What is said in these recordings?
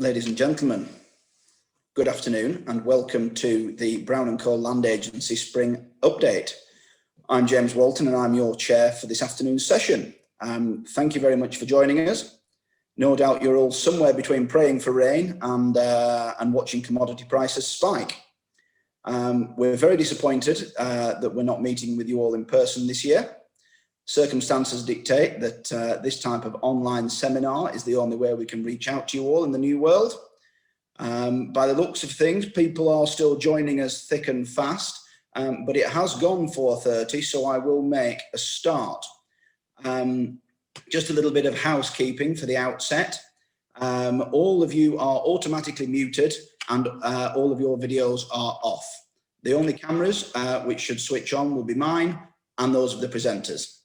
Ladies and gentlemen, good afternoon and welcome to the Brown&Co Land Agency Spring Update. I'm James Walton and I'm your chair for this afternoon's session. Thank you very much for joining us. No doubt you're all somewhere between praying for rain and watching commodity prices spike. We're very disappointed that we're not meeting with you all in person this year. Circumstances dictate that this type of online seminar is the only way we can reach out to you all in the new world. By the looks of things, people are still joining us thick and fast, but it has gone 4:30, so I will make a start. Just a little bit of housekeeping for the outset. All of you are automatically muted and all of your videos are off. The only cameras which should switch on will be mine and those of the presenters.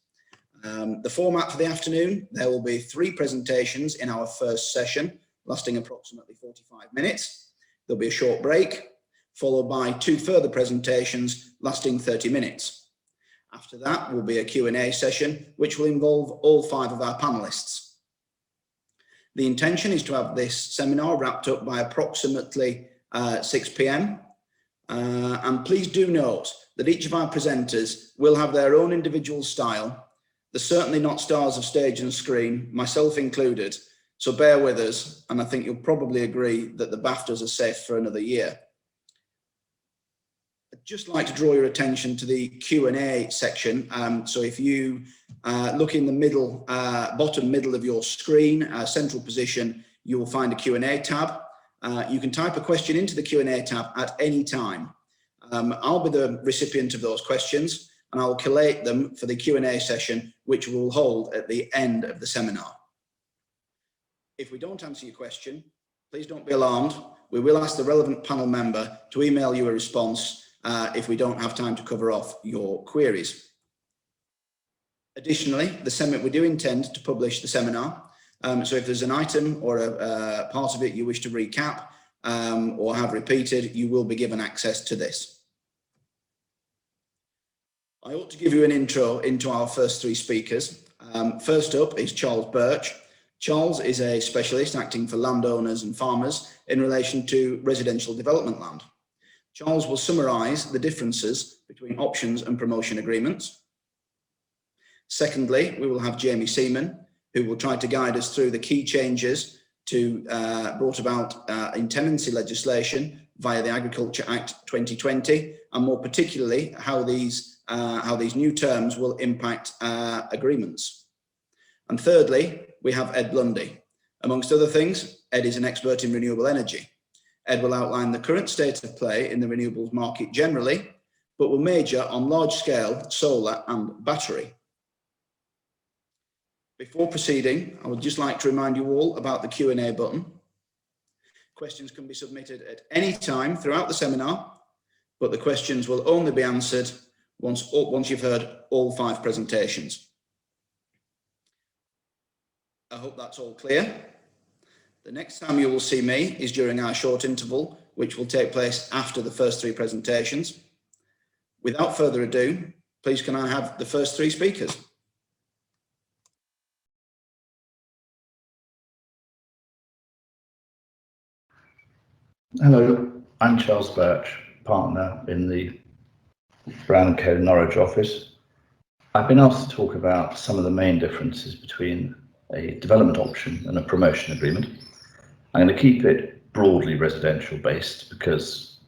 The format for the afternoon, there will be 3 presentations in our first session, lasting approximately 45 minutes. There'll be a short break, followed by 2 further presentations lasting 30 minutes. After that will be a Q&A session, which will involve all 5 of our panelists. The intention is to have this seminar wrapped up by approximately 6 p.m. And please do note that each of our presenters will have their own individual style. They're certainly not stars of stage and screen, myself included, so bear with us, and I think you'll probably agree that the BAFTAs are safe for another year. I'd just like to draw your attention to the Q&A section. So if you look in the middle, bottom middle of your screen, central position, you will find a Q&A tab. You can type a question into the Q&A tab at any time. I'll be the recipient of those questions, and I'll collate them for the Q&A session, which we'll hold at the end of the seminar. If we don't answer your question, please don't be alarmed. We will ask the relevant panel member to email you a response if we don't have time to cover off your queries. Additionally, we do intend to publish the seminar. So if there's an item or a part of it you wish to recap or have repeated, you will be given access to this. I ought to give you an intro into our first 3 speakers. First up is Charles Birch. Charles is a specialist acting for landowners and farmers in relation to residential development land. Charles will summarise the differences between options and promotion agreements. Secondly, we will have Jamie Seaman, who will try to guide us through the key changes brought about in tenancy legislation via the Agriculture Act 2020, and more particularly how these new terms will impact agreements. And thirdly, we have Ed Blundy. Amongst other things, Ed is an expert in renewable energy. Ed will outline the current state of play in the renewables market generally, but will major on large-scale solar and battery. Before proceeding, I would just like to remind you all about the Q&A button. Questions can be submitted at any time throughout the seminar, but the questions will only be answered once you've heard all 5 presentations. I hope that's all clear. The next time you will see me is during our short interval, which will take place after the first 3 presentations. Without further ado, please can I have the first 3 speakers? Hello, I'm Charles Birch, partner in the Brown&Co Norwich office. I've been asked to talk about some of the main differences between a development option and a promotion agreement. I'm going to keep it broadly residential based because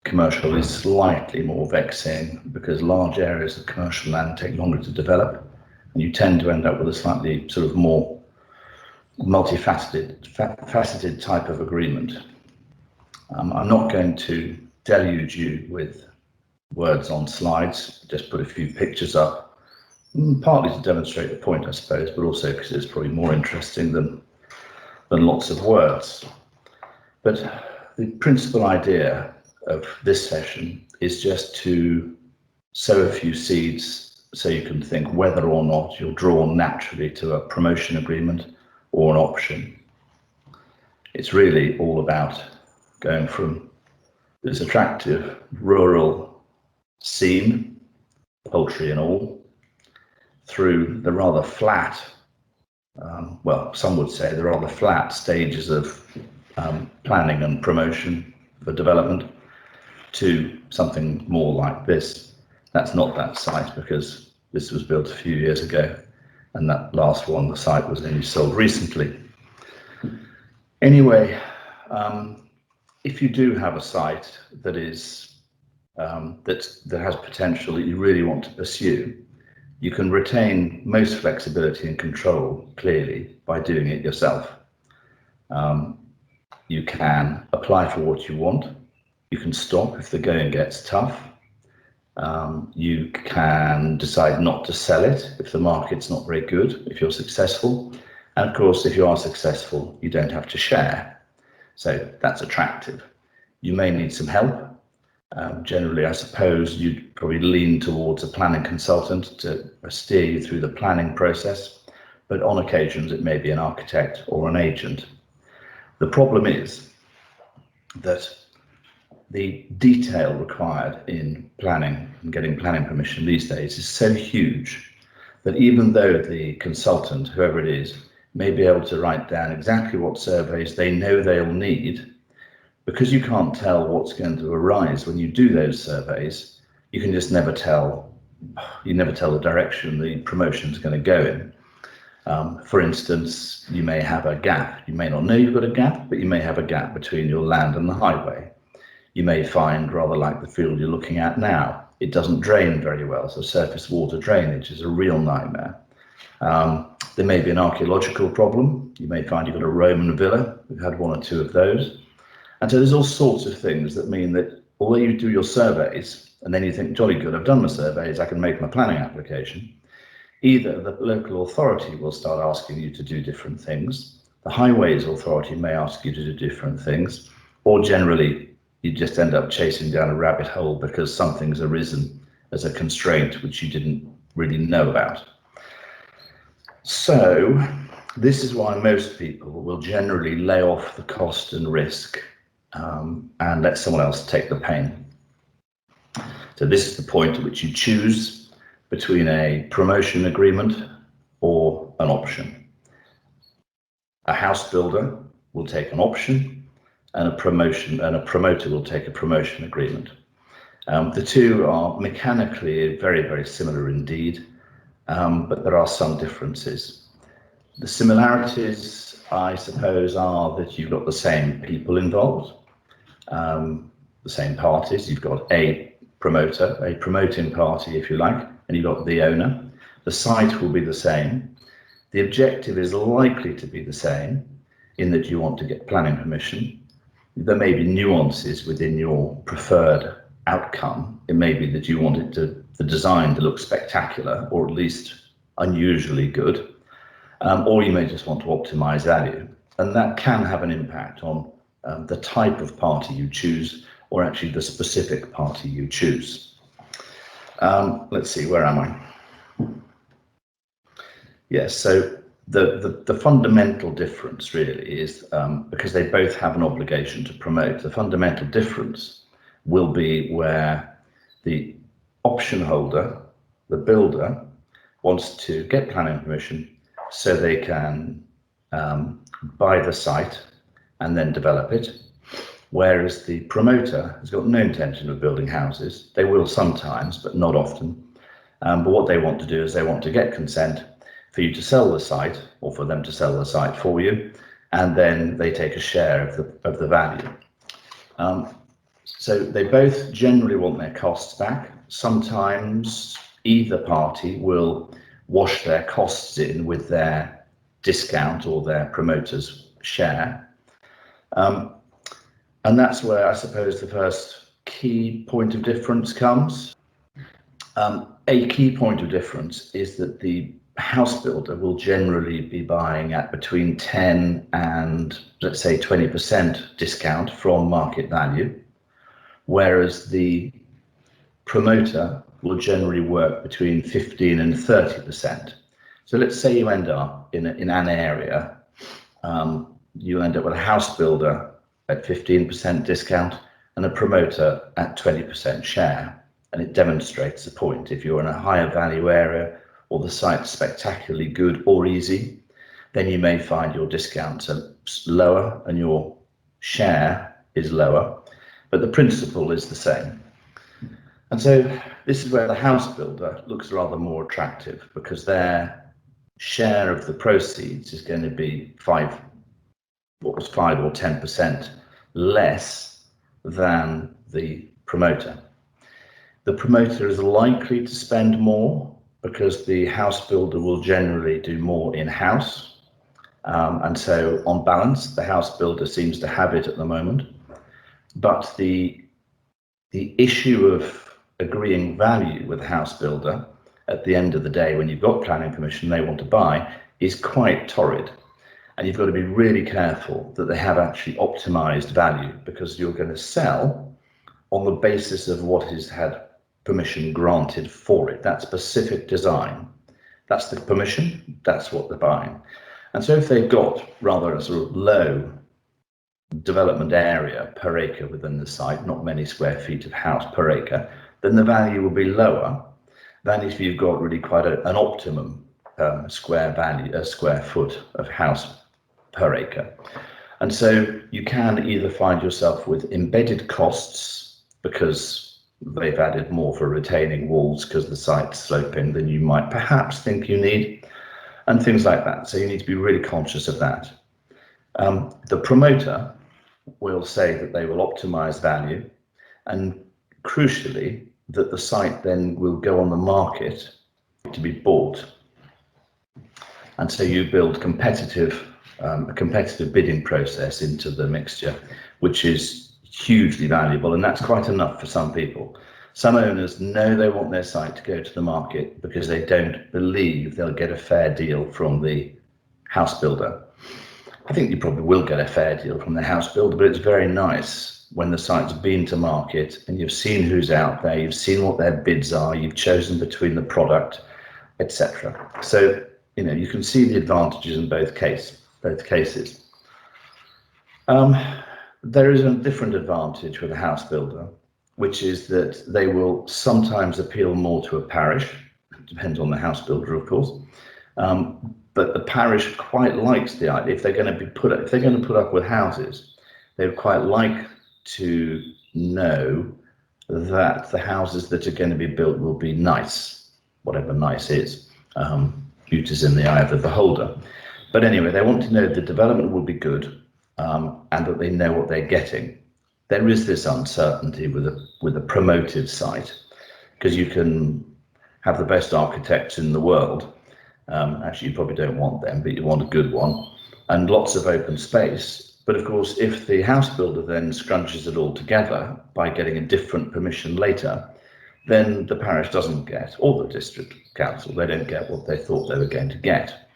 commercial is slightly more vexing because large areas of commercial land take longer to develop and you tend to end up with a slightly sort of more multifaceted type of agreement. I'm not going to deluge you with words on slides, just put a few pictures up, partly to demonstrate the point, I suppose, but also because it's probably more interesting than lots of words. But the principal idea of this session is just to sow a few seeds so you can think whether or not you're drawn naturally to a promotion agreement or an option. It's really all about going from this attractive rural scene, poultry and all, through the rather flat, well, some would say the rather flat stages of planning and promotion for development to something more like this. That's not that site because this was built a few years ago, and that last one, the site, was only sold recently. Anyway, if you do have a site that is that has potential that you really want to pursue, you can retain most flexibility and control clearly by doing it yourself. You can apply for what you want. You can stop if the going gets tough. You can decide not to sell it if the market's not very good, if you're successful. And of course, if you are successful, you don't have to share. So that's attractive. You may need some help. Generally, I suppose you'd probably lean towards a planning consultant to steer you through the planning process, but on occasions it may be an architect or an agent. The problem is that the detail required in planning and getting planning permission these days is so huge that even though the consultant, whoever it is, may be able to write down exactly what surveys they know they'll need, because you can't tell what's going to arise when you do those surveys, you can just never tell. You never tell the direction the promotion is going to go in. For instance, you may have a gap. You may not know you've got a gap, but you may have a gap between your land and the highway. You may find, rather like the field you're looking at now, it doesn't drain very well, so surface water drainage is a real nightmare. There may be an archaeological problem. You may find you've got a Roman villa. We've had one or two of those. And so there's all sorts of things that mean that although you do your surveys and then you think, jolly good, I've done my surveys, I can make my planning application, either the local authority will start asking you to do different things, the highways authority may ask you to do different things, or generally you just end up chasing down a rabbit hole because something's arisen as a constraint which you didn't really know about. So this is why most people will generally lay off the cost and risk and let someone else take the pain. So this is the point at which you choose between a promotion agreement or an option. A house builder will take an option, and a promoter will take a promotion agreement. The two are mechanically very, very similar indeed, but there are some differences. The similarities, I suppose, are that you've got the same people involved, the same parties. You've got a promoter, a promoting party, if you like, and you've got the owner. The site will be the same. The objective is likely to be the same in that you want to get planning permission. There may be nuances within your preferred outcome. It may be that you want it to, the design to look spectacular, or at least unusually good, or you may just want to optimize value. And that can have an impact on the type of party you choose, or actually the specific party you choose. Let's see, where am I? Yes, so the fundamental difference really is, because they both have an obligation to promote, the fundamental difference will be where the option holder, the builder, wants to get planning permission so they can buy the site and then develop it, whereas the promoter has got no intention of building houses. They will sometimes, but not often. But what they want to do is they want to get consent for you to sell the site, or for them to sell the site for you, and then they take a share of the value. So they both generally want their costs back. Sometimes either party will wash their costs in with their discount or their promoter's share. And that's where I suppose the first key point of difference comes. A key point of difference is that the house builder will generally be buying at between 10 and let's say 20% discount from market value, whereas the promoter will generally work between 15 and 30%. So let's say you end up in an area, you end up with a house builder at 15% discount and a promoter at 20% share, and it demonstrates the point. If you're in a higher value area, or the site's spectacularly good or easy, then you may find your discounts are lower and your share is lower, but the principle is the same. And so this is where the house builder looks rather more attractive, because their share of the proceeds is going to be 5 or 10% less than the promoter. The promoter is likely to spend more because the house builder will generally do more in-house. And so on balance, the house builder seems to have it at the moment. But the issue of agreeing value with the house builder at the end of the day, when you've got planning permission, they want to buy, is quite torrid. And you've got to be really careful that they have actually optimized value, because you're going to sell on the basis of what has had permission granted for it. That specific design, that's the permission, that's what they're buying. And so if they've got rather a sort of low development area per acre within the site, not many square feet of house per acre, then the value will be lower than if you've got really quite an optimum square foot of house per acre. And so you can either find yourself with embedded costs because they've added more for retaining walls because the site's sloping than you might perhaps think you need, and things like that. So you need to be really conscious of that. The promoter will say that they will optimize value, and crucially, that the site then will go on the market to be bought. And so you build a competitive bidding process into the mixture, which is hugely valuable, and that's quite enough for some people. Some owners know they want their site to go to the market because they don't believe they'll get a fair deal from the house builder. I think you probably will get a fair deal from the house builder, but it's very nice when the site's been to market and you've seen who's out there, you've seen what their bids are, you've chosen between the product, etc. So, you know, you can see the advantages in both cases. There is a different advantage with a house builder, which is that they will sometimes appeal more to a parish. It depends on the house builder, of course. But the parish quite likes the idea. If they're going to put up with houses, they would quite like to know that the houses that are going to be built will be nice, whatever nice is. Beauty is in the eye of the beholder. But anyway, they want to know the development will be good, and that they know what they're getting. There is this uncertainty with a promoted site, because you can have the best architects in the world. Actually, you probably don't want them, but you want a good one, and lots of open space. But of course, if the house builder then scrunches it all together by getting a different permission later, then the parish doesn't get, or the district council, they don't get what they thought they were going to get.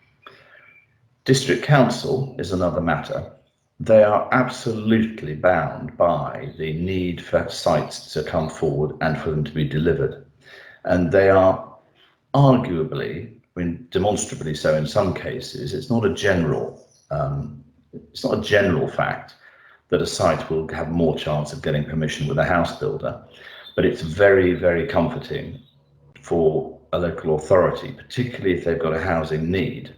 District council is another matter. They are absolutely bound by the need for sites to come forward and for them to be delivered. And they are arguably, I mean, demonstrably so in some cases, it's not a general fact that a site will have more chance of getting permission with a house builder, but it's very, very comforting for a local authority, particularly if they've got a housing need,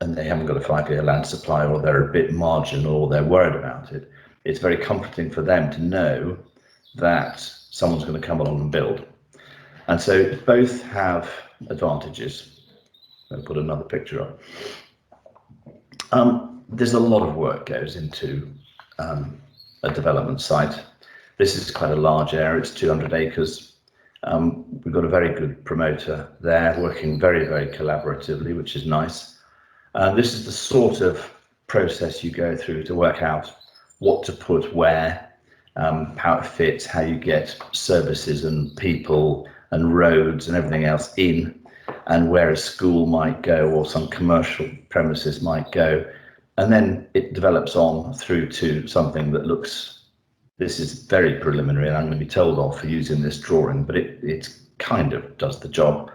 and they haven't got a 5-year land supply, or they're a bit marginal, or they're worried about it. It's very comforting for them to know that someone's going to come along and build. And so both have advantages. I'll put another picture up. There's a lot of work goes into a development site. This is quite a large area, it's 200 acres. We've got a very good promoter there, working very, very collaboratively, which is nice. This is the sort of process you go through to work out what to put where, how it fits, how you get services and people and roads and everything else in, and where a school might go or some commercial premises might go. And then it develops on through to something that looks, this is very preliminary and I'm going to be told off for using this drawing, but it kind of does the job.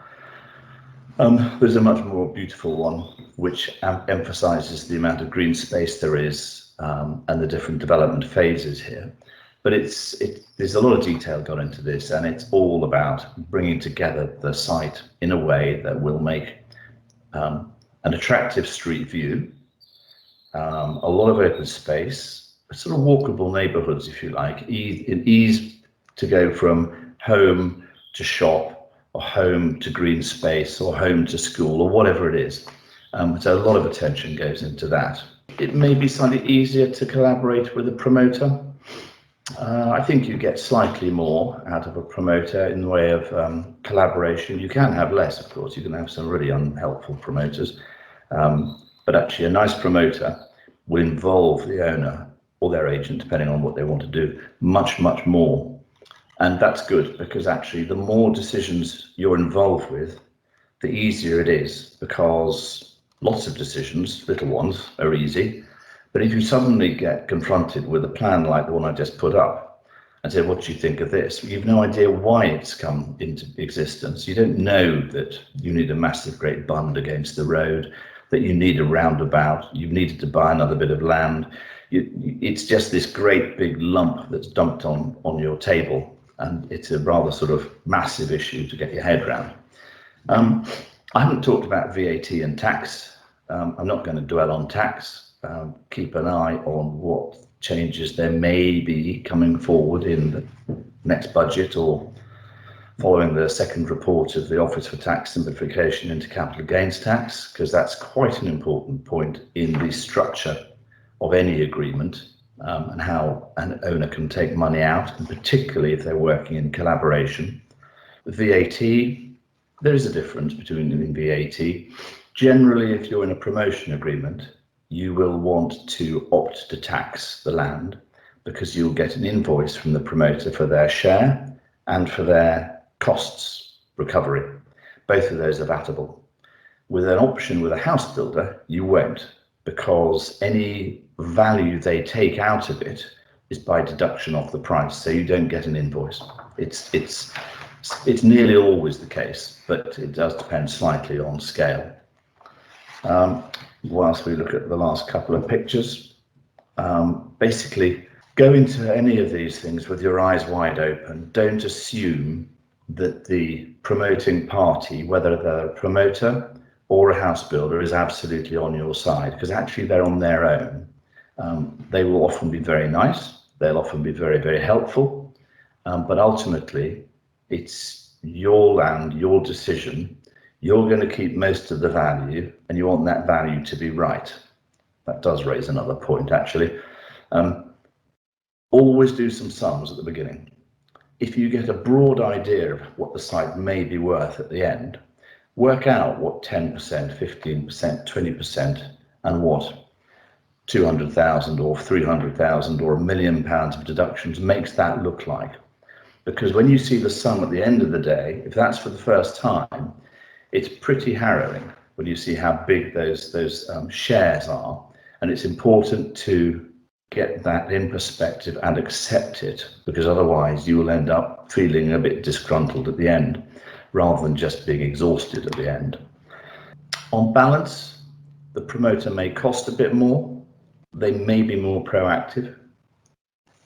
There's a much more beautiful one which emphasizes the amount of green space there is, and the different development phases here. But there's a lot of detail gone into this, and it's all about bringing together the site in a way that will make an attractive street view, a lot of open space, sort of walkable neighbourhoods, if you like, ease to go from home to shop, or home to green space, or home to school, or whatever it is. So a lot of attention goes into that. It may be slightly easier to collaborate with a promoter. I think you get slightly more out of a promoter in the way of collaboration. You can have less, of course. You can have some really unhelpful promoters. But actually, a nice promoter will involve the owner or their agent, depending on what they want to do, much, much more. And that's good, because actually, the more decisions you're involved with, the easier it is, because lots of decisions, little ones, are easy. But if you suddenly get confronted with a plan like the one I just put up and say, what do you think of this? You've no idea why it's come into existence. You don't know that you need a massive great bund against the road, that you need a roundabout, you've needed to buy another bit of land. It's just this great big lump that's dumped on your table, and it's a rather sort of massive issue to get your head around. I haven't talked about VAT and tax. I'm not going to dwell on tax. Keep an eye on what changes there may be coming forward in the next budget, or following the second report of the Office for Tax Simplification into capital gains tax, because that's quite an important point in the structure of any agreement, and how an owner can take money out, and particularly if they're working in collaboration. VAT, there is a difference between VAT. Generally, if you're in a promotion agreement, you will want to opt to tax the land, because you'll get an invoice from the promoter for their share and for their costs recovery. Both of those are vatable. With an option with a house builder, you won't, because any value they take out of it is by deduction of the price, so you don't get an invoice. It's nearly always the case, but it does depend slightly on scale. Whilst we look at the last couple of pictures, basically go into any of these things with your eyes wide open. Don't assume that the promoting party, whether they're a promoter or a house builder, is absolutely on your side, because actually they're on their own. They will often be very nice, they'll often be very, very helpful, but ultimately it's your land, your decision. You're going to keep most of the value, and you want that value to be right. That does raise another point, actually. Always do some sums at the beginning. If you get a broad idea of what the site may be worth at the end, work out what 10%, 15%, 20%, and what 200,000 or 300,000 or £1 million of deductions makes that look like. Because when you see the sum at the end of the day, if that's for the first time, it's pretty harrowing when you see how big those shares are. And it's important to get that in perspective and accept it, because otherwise you will end up feeling a bit disgruntled at the end, rather than just being exhausted at the end. On balance, the promoter may cost a bit more. They may be more proactive.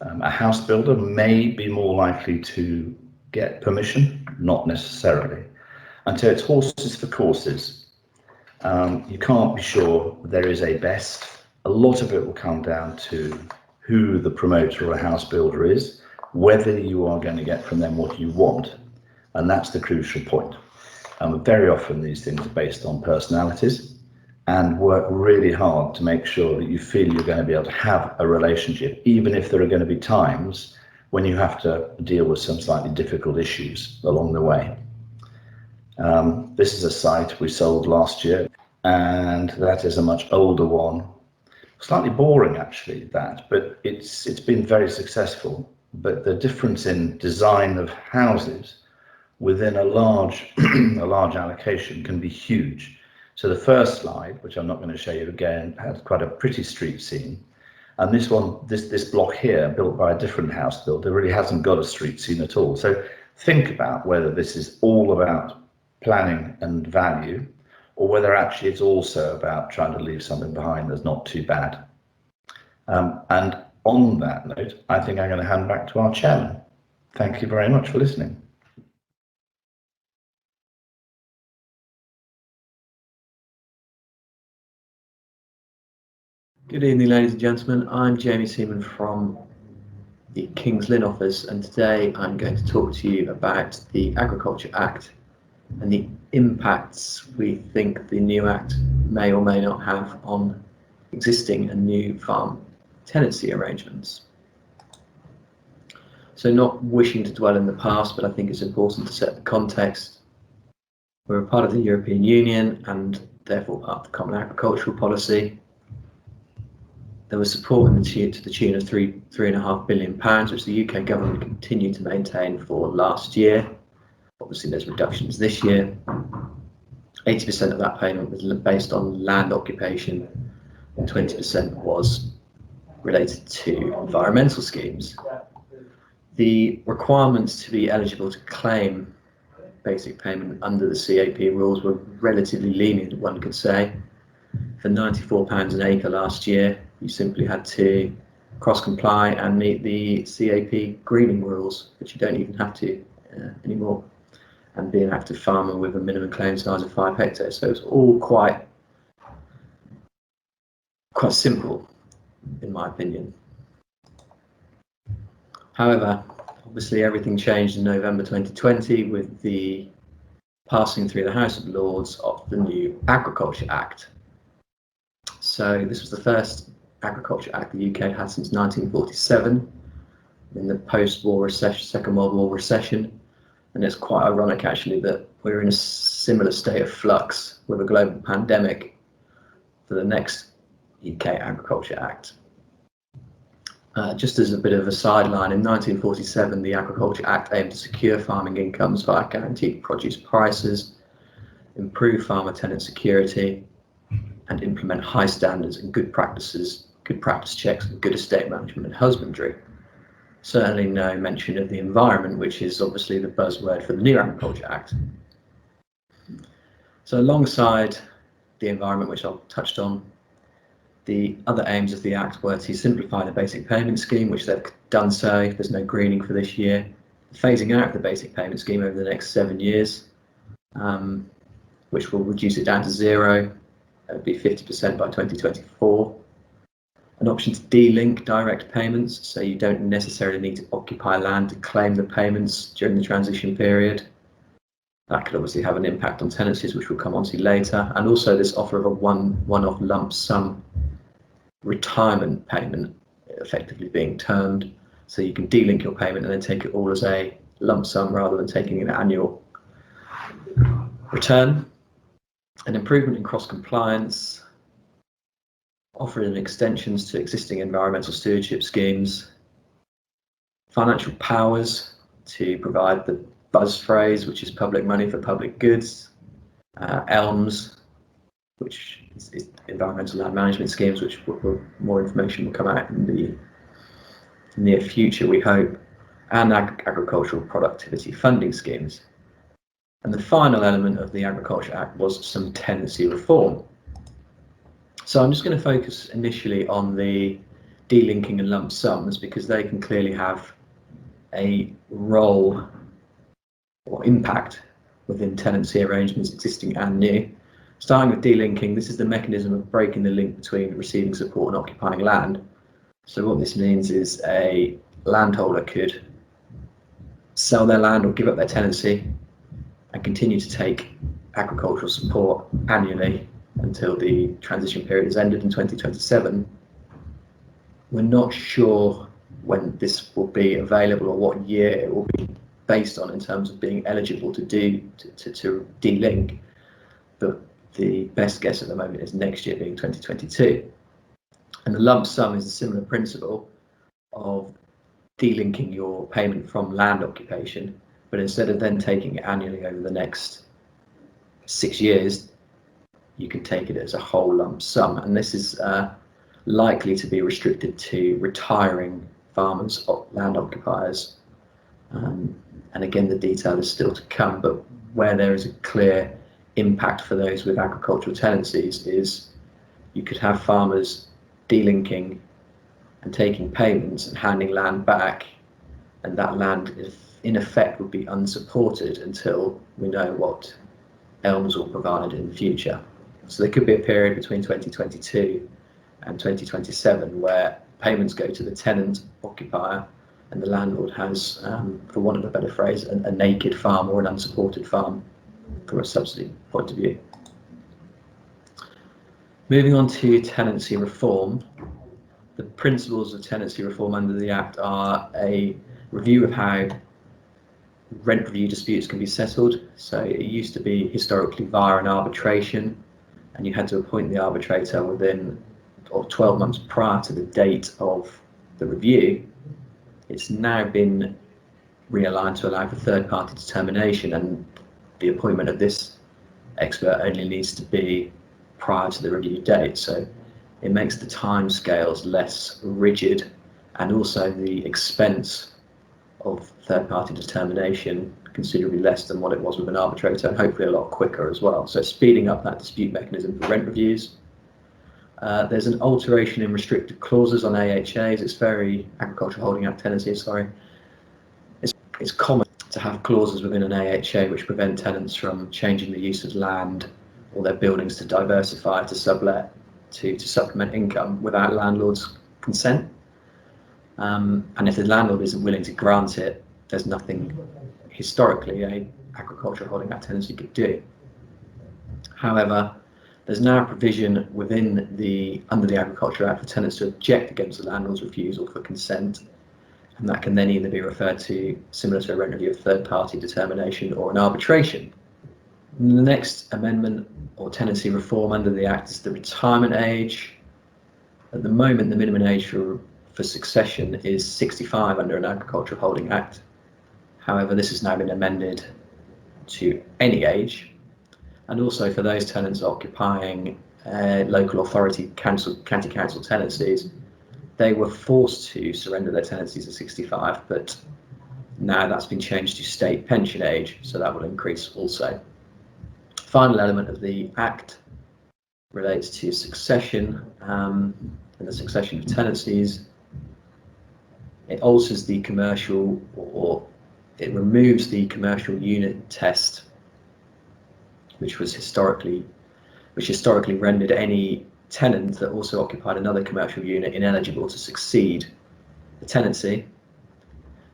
A house builder may be more likely to get permission, not necessarily. And so it's horses for courses. You can't be sure there is a best. A lot of it will come down to who the promoter or a house builder is, whether you are going to get from them what you want. And that's the crucial point. Very often these things are based on personalities, and work really hard to make sure that you feel you're going to be able to have a relationship, even if there are going to be times when you have to deal with some slightly difficult issues along the way. This is a site we sold last year, and that is a much older one. Slightly boring, actually, that, but it's been very successful. But the difference in design of houses within a large allocation can be huge. So the first slide, which I'm not going to show you again, has quite a pretty street scene. And this one, this block here, built by a different house builder, really hasn't got a street scene at all. So think about whether this is all about planning and value, or whether actually it's also about trying to leave something behind that's not too bad. And on that note, I think I'm going to hand back to our chairman. Thank you very much for listening. Good evening, ladies and gentlemen. I'm Jamie Seaman from the King's Lynn office, and today I'm going to talk to you about the Agriculture Act and the impacts we think the new Act may or may not have on existing and new farm tenancy arrangements. So, not wishing to dwell in the past, but I think it's important to set the context. We're a part of the European Union and therefore part of the Common Agricultural Policy. There was support to the tune of £3.5 billion, which the UK government continued to maintain for last year. Obviously, there's reductions this year. 80% of that payment was based on land occupation, and 20% was related to environmental schemes. The requirements to be eligible to claim basic payment under the CAP rules were relatively lenient, one could say. For £94 an acre last year, you simply had to cross-comply and meet the CAP greening rules, which you don't even have to anymore, and be an active farmer with a minimum claim size of 5 hectares. So it's all quite simple, in my opinion. However, obviously everything changed in November 2020 with the passing through the House of Lords of the new Agriculture Act. So this was the first Agriculture Act the UK had since 1947, in the post-war recession, Second World War recession, and it's quite ironic actually that we're in a similar state of flux with a global pandemic for the next UK Agriculture Act. Just as a bit of a sideline, in 1947 the Agriculture Act aimed to secure farming incomes via guaranteed produce prices, improve farmer tenant security, and implement high standards and good practice checks and good estate management and husbandry. Certainly no mention of the environment, which is obviously the buzzword for the new Agriculture Act. So alongside the environment, which I've touched on, the other aims of the Act were to simplify the basic payment scheme, which they've done so. There's no greening for this year. Phasing out of the basic payment scheme over the next 7 years, which will reduce it down to zero. It would be 50% by 2024. An option to de-link direct payments, so you don't necessarily need to occupy land to claim the payments during the transition period. That could obviously have an impact on tenancies, which we'll come on to later. And also this offer of a one-off lump sum retirement payment, effectively being termed, so you can de-link your payment and then take it all as a lump sum rather than taking an annual return. An improvement in cross-compliance, offering extensions to existing environmental stewardship schemes, financial powers to provide the buzz phrase, which is public money for public goods, ELMS, which is environmental land management schemes, which more information will come out in the near future, we hope, and agricultural productivity funding schemes. And the final element of the Agriculture Act was some tenancy reform. So I'm just going to focus initially on the de-linking and lump sums, because they can clearly have a role or impact within tenancy arrangements, existing and new. Starting with de-linking, this is the mechanism of breaking the link between receiving support and occupying land. So what this means is a landholder could sell their land or give up their tenancy and continue to take agricultural support annually until the transition period has ended in 2027. We're not sure when this will be available or what year it will be based on in terms of being eligible to de-link, but the best guess at the moment is next year, being 2022. And the lump sum is a similar principle of de-linking your payment from land occupation, but instead of then taking it annually over the next 6 years, you can take it as a whole lump sum. And this is likely to be restricted to retiring farmers, land occupiers. And again, the detail is still to come, but where there is a clear impact for those with agricultural tenancies is you could have farmers de-linking and taking payments and handing land back, and that land in effect would be unsupported until we know what ELMS will provide in the future. So there could be a period between 2022 and 2027, where payments go to the tenant occupier and the landlord has, for want of a better phrase, a naked farm or an unsupported farm from a subsidy point of view. Moving on to tenancy reform, the principles of tenancy reform under the Act are a review of how rent review disputes can be settled. So it used to be historically via an arbitration, and you had to appoint the arbitrator within 12 months prior to the date of the review. It's now been realigned to allow for third-party determination, and the appointment of this expert only needs to be prior to the review date. So it makes the timescales less rigid, and also the expense of third-party determination considerably less than what it was with an arbitrator, and hopefully a lot quicker as well. So speeding up that dispute mechanism for rent reviews. There's an alteration in restrictive clauses on AHAs. It's very Agricultural Holding Act tenancies, sorry. It's common to have clauses within an AHA which prevent tenants from changing the use of land or their buildings to diversify, to sublet, to supplement income without landlord's consent. And if the landlord isn't willing to grant it, there's nothing historically a Agricultural Holding Act tenancy could do. However, there's now a provision within under the Agriculture Act for tenants to object against the landlord's refusal for consent, and that can then either be referred to, similar to a rent review, of third-party determination or an arbitration. And the next amendment or tenancy reform under the Act is the retirement age. At the moment, the minimum age for succession is 65 under an Agricultural Holding Act. However, this has now been amended to any age, and also for those tenants occupying local authority county council tenancies, they were forced to surrender their tenancies at 65, but now that's been changed to state pension age, so that will increase also. Final element of the Act relates to succession and the succession of tenancies. It alters the commercial, or it removes the commercial unit test, which historically rendered any tenant that also occupied another commercial unit ineligible to succeed the tenancy.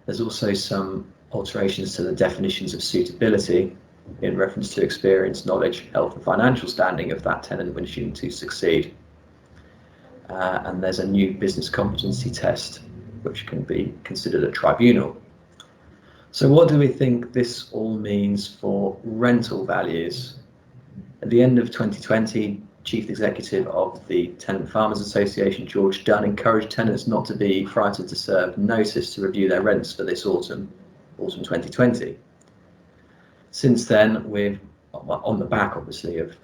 There's also some alterations to the definitions of suitability in reference to experience, knowledge, health and financial standing of that tenant wishing to succeed. And there's a new business competency test which can be considered a tribunal. So what do we think this all means for rental values? At the end of 2020, Chief Executive of the Tenant Farmers Association, George Dunn, encouraged tenants not to be frightened to serve notice to review their rents for this autumn 2020. Since then, we've, on the back obviously of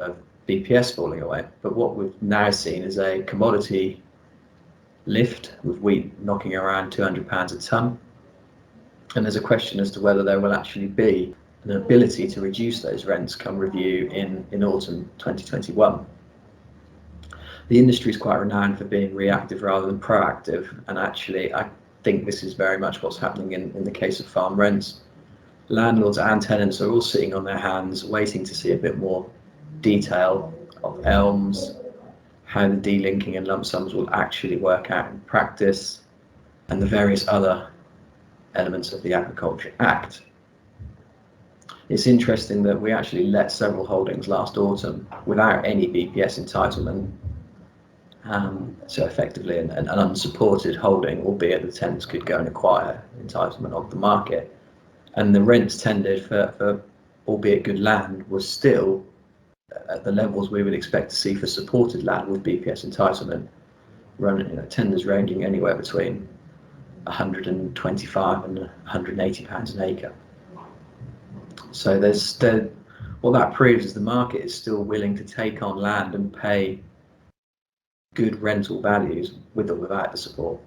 BPS falling away, but what we've now seen is a commodity lift, with wheat knocking around £200 a tonne, and there's a question as to whether there will actually be an ability to reduce those rents come review in autumn 2021. The industry is quite renowned for being reactive rather than proactive, and actually I think this is very much what's happening in the case of farm rents. Landlords and tenants are all sitting on their hands waiting to see a bit more detail of ELMs, how the delinking and lump sums will actually work out in practice, and the various other elements of the Agriculture Act. It's interesting that we actually let several holdings last autumn without any BPS entitlement, so effectively an unsupported holding, albeit the tenants could go and acquire entitlement off the market, and the rents tendered for albeit good land was still at the levels we would expect to see for supported land with BPS entitlement, running tenders ranging anywhere between £125 and £180 an acre. So what that proves is the market is still willing to take on land and pay good rental values with or without the support.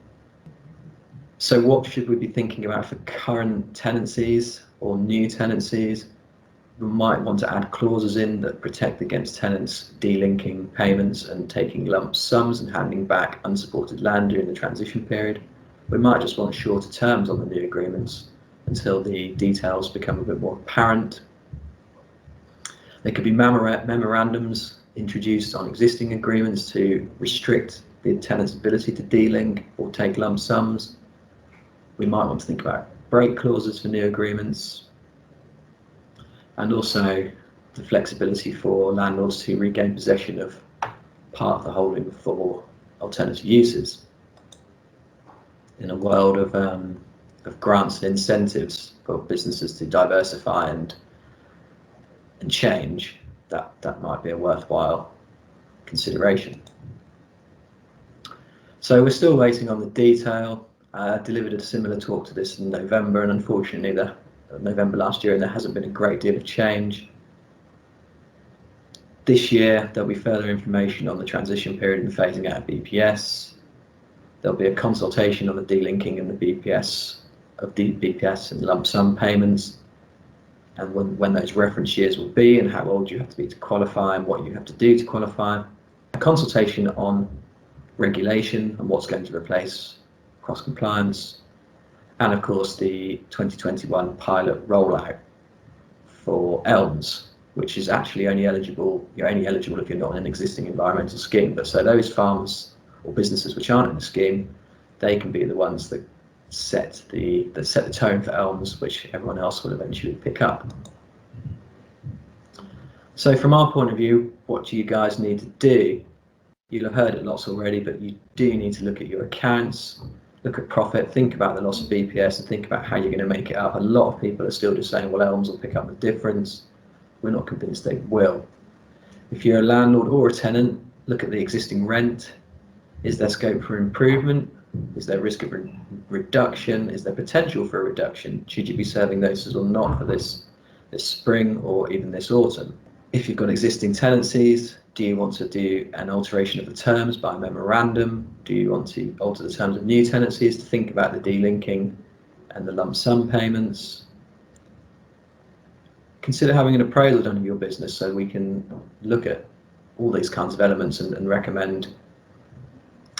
So what should we be thinking about for current tenancies or new tenancies? We might want to add clauses in that protect against tenants delinking payments and taking lump sums and handing back unsupported land during the transition period. We might just want shorter terms on the new agreements until the details become a bit more apparent. There could be memorandums introduced on existing agreements to restrict the tenant's ability to de-link or take lump sums. We might want to think about break clauses for new agreements, and also the flexibility for landlords to regain possession of part of the holding for alternative uses. In a world of grants and incentives for businesses to diversify and change, that might be a worthwhile consideration. So we're still waiting on the detail. I delivered a similar talk to this in November, and unfortunately November last year, and there hasn't been a great deal of change. This year there'll be further information on the transition period and phasing out of BPS. There'll be a consultation on the delinking and the BPS and lump sum payments, and when those reference years will be and how old you have to be to qualify and what you have to do to qualify. A consultation on regulation and what's going to replace cross compliance, and of course the 2021 pilot rollout for ELMS, which is actually only eligible, you're only eligible if you're not in an existing environmental scheme. But so those farms or businesses which aren't in the scheme, they can be the ones that set the tone for ELMS, which everyone else will eventually pick up. So from our point of view, what do you guys need to do? You'll have heard it lots already, but you do need to look at your accounts, look at profit, think about the loss of BPS, and think about how you're going to make it up. A lot of people are still just saying, well, ELMS will pick up the difference. We're not convinced they will. If you're a landlord or a tenant, look at the existing rent. Is there scope for improvement? Is there risk of reduction? Is there potential for a reduction? Should you be serving notices or not for this spring or even this autumn? If you've got existing tenancies, do you want to do an alteration of the terms by memorandum? Do you want to alter the terms of new tenancies to think about the delinking and the lump sum payments? Consider having an appraisal done of your business so we can look at all these kinds of elements and recommend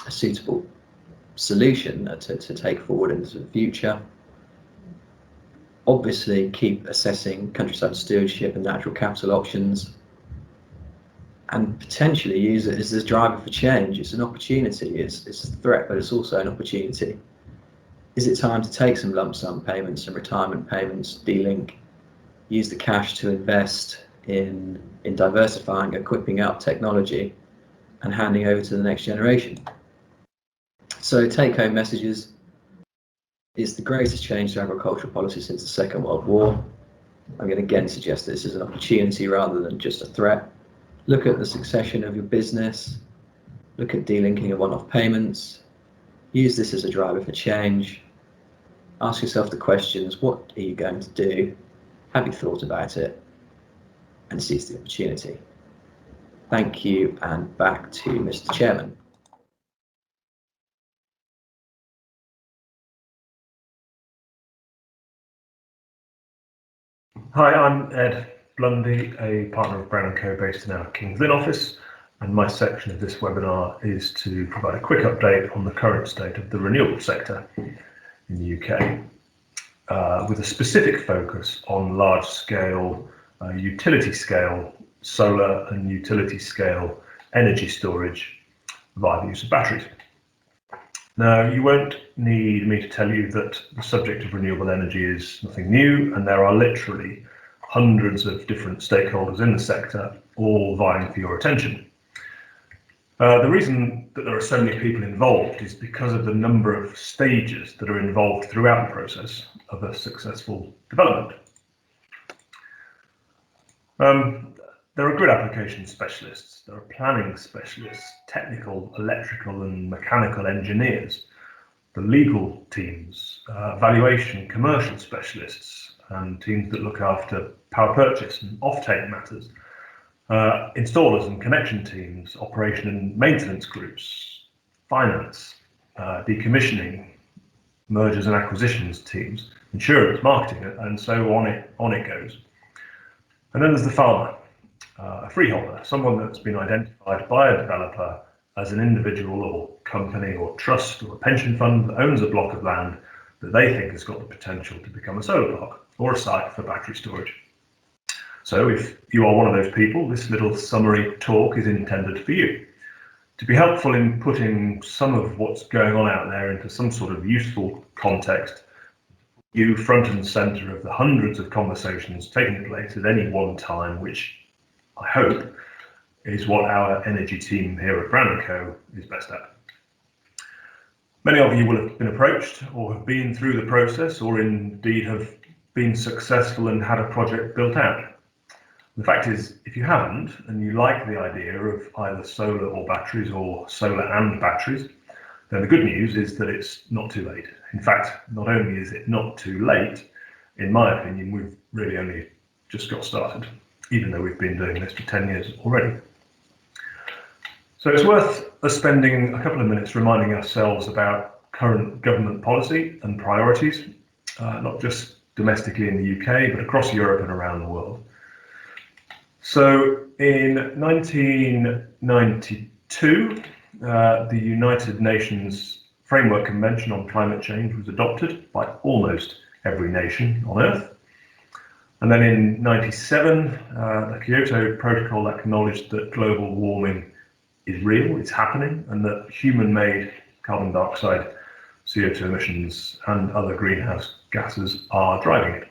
a suitable solution to take forward into the future. Obviously, keep assessing countryside stewardship and natural capital options, and potentially use it as a driver for change. It's an opportunity, it's a threat, but it's also an opportunity. Is it time to take some lump sum payments and retirement payments, de-link, use the cash to invest in diversifying, equipping up technology and handing over to the next generation? So take-home messages: it's the greatest change to agricultural policy since the Second World War. I'm going to again suggest this is an opportunity rather than just a threat. Look at the succession of your business, look at delinking of one-off payments, use this as a driver for change. Ask yourself the questions: what are you going to do? Have you thought about it? And seize the opportunity. Thank you, and back to Mr. Chairman. Hi, I'm Ed Blundy, a partner of Brown&Co based in our King's Lynn office, and my section of this webinar is to provide a quick update on the current state of the renewable sector in the UK, with a specific focus on large-scale, utility-scale solar and utility-scale energy storage via the use of batteries. Now, you won't need me to tell you that the subject of renewable energy is nothing new, and there are literally hundreds of different stakeholders in the sector, all vying for your attention. The reason that there are so many people involved is because of the number of stages that are involved throughout the process of a successful development. There are grid application specialists, there are planning specialists, technical, electrical and mechanical engineers, the legal teams, valuation, commercial specialists, and teams that look after power purchase and offtake matters, installers and connection teams, operation and maintenance groups, finance, decommissioning, mergers and acquisitions teams, insurance, marketing, and so on it goes. And then there's the farmer. A freeholder, someone that's been identified by a developer as an individual or company or trust or a pension fund that owns a block of land that they think has got the potential to become a solar block or a site for battery storage. So if you are one of those people, this little summary talk is intended for you. To be helpful in putting some of what's going on out there into some sort of useful context, you front and centre of the hundreds of conversations taking place at any one time, which I hope is what our energy team here at Brown&Co is best at. Many of you will have been approached or have been through the process, or indeed have been successful and had a project built out. The fact is, if you haven't, and you like the idea of either solar or batteries, or solar and batteries, then the good news is that it's not too late. In fact, not only is it not too late, in my opinion, we've really only just got started, even though we've been doing this for 10 years already. So it's worth us spending a couple of minutes reminding ourselves about current government policy and priorities, not just domestically in the UK, but across Europe and around the world. So in 1992, the United Nations Framework Convention on Climate Change was adopted by almost every nation on Earth. And then in 97, the Kyoto Protocol acknowledged that global warming is real, it's happening, and that human-made carbon dioxide, CO2 emissions, and other greenhouse gases are driving it.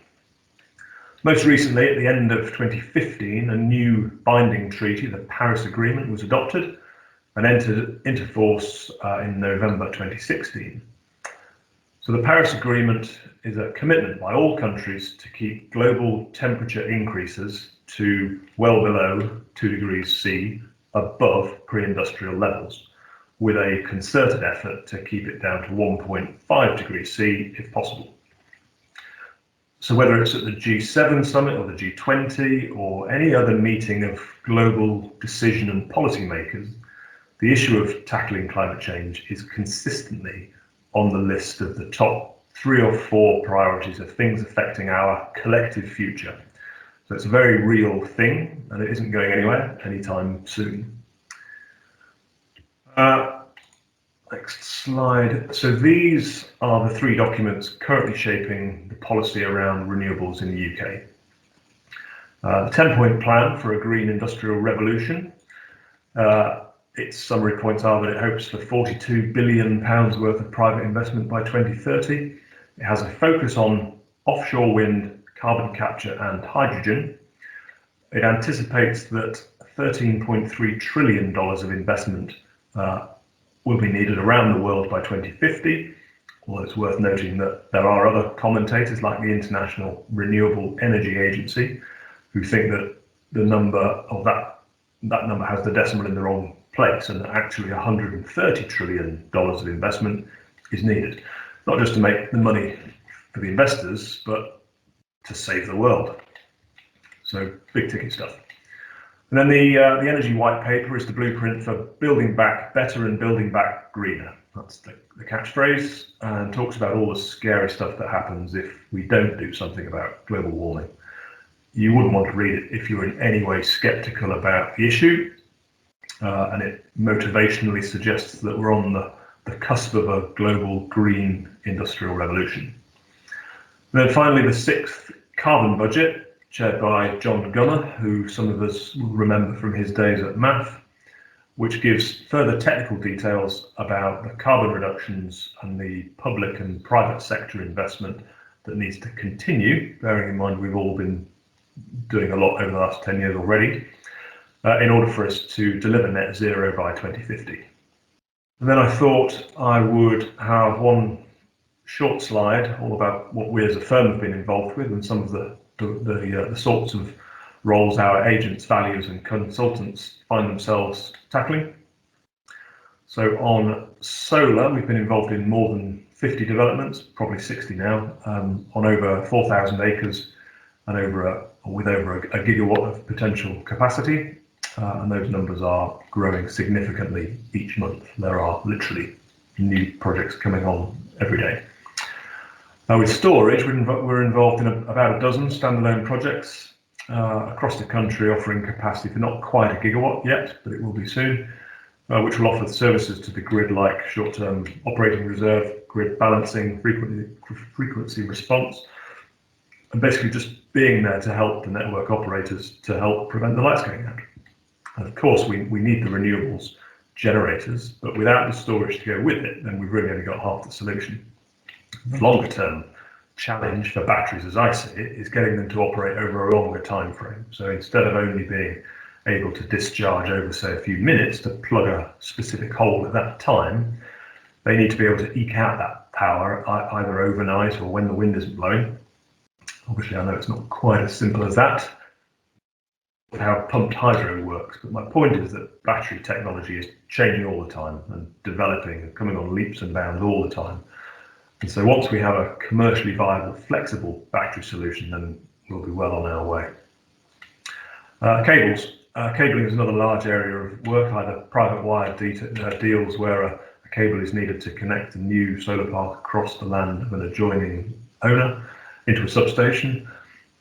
Most recently, at the end of 2015, a new binding treaty, the Paris Agreement, was adopted and entered into force in November 2016. So the Paris Agreement is a commitment by all countries to keep global temperature increases to well below 2 degrees C above pre-industrial levels, with a concerted effort to keep it down to 1.5 degrees C if possible. So whether it's at the G7 summit or the G20 or any other meeting of global decision and policymakers, the issue of tackling climate change is consistently on the list of the top 3 or 4 priorities of things affecting our collective future. So it's a very real thing, and it isn't going anywhere anytime soon. Next slide. So these are the 3 documents currently shaping the policy around renewables in the UK. The 10-point plan for a green industrial revolution. Its summary points are that it hopes for £42 billion worth of private investment by 2030. It has a focus on offshore wind, carbon capture and hydrogen. It anticipates that $13.3 trillion of investment will be needed around the world by 2050, although it's worth noting that there are other commentators like the International Renewable Energy Agency who think that the number of that number has the decimal in the wrong place, and that actually $130 trillion of investment is needed, not just to make the money for the investors, but to save the world. So big ticket stuff. And then the energy white paper is the blueprint for building back better and building back greener. That's the catchphrase, and talks about all the scary stuff that happens if we don't do something about global warming. You wouldn't want to read it if you're in any way skeptical about the issue, and it motivationally suggests that we're on the cusp of a global green industrial revolution. And then finally, the 6th carbon budget, chaired by John Gunner, who some of us will remember from his days at MAF, which gives further technical details about the carbon reductions and the public and private sector investment that needs to continue, bearing in mind we've all been doing a lot over the last 10 years already, in order for us to deliver net zero by 2050. And then I thought I would have one short slide all about what we as a firm have been involved with and some of the sorts of roles our agents, values and consultants find themselves tackling. So on solar, we've been involved in more than 50 developments, probably 60 now, on over 4,000 acres and with over a gigawatt of potential capacity. And those numbers are growing significantly each month. There are literally new projects coming on every day. Now with storage, we're involved in about a dozen standalone projects across the country, offering capacity for not quite a gigawatt yet, but it will be soon, which will offer services to the grid like short-term operating reserve, grid balancing, frequency response, and basically just being there to help the network operators to help prevent the lights going out. And of course, we need the renewables generators, but without the storage to go with it, then we've really only got half the solution. The longer term challenge for batteries, as I see it, is getting them to operate over a longer time frame. So instead of only being able to discharge over, say, a few minutes to plug a specific hole at that time, they need to be able to eke out that power either overnight or when the wind isn't blowing. Obviously, I know it's not quite as simple as that, how pumped hydro works, but my point is that battery technology is changing all the time and developing and coming on leaps and bounds all the time. And so once we have a commercially viable, flexible battery solution, then we'll be well on our way. Cables. Cabling is another large area of work, either private wire deals where a cable is needed to connect a new solar park across the land of an adjoining owner into a substation,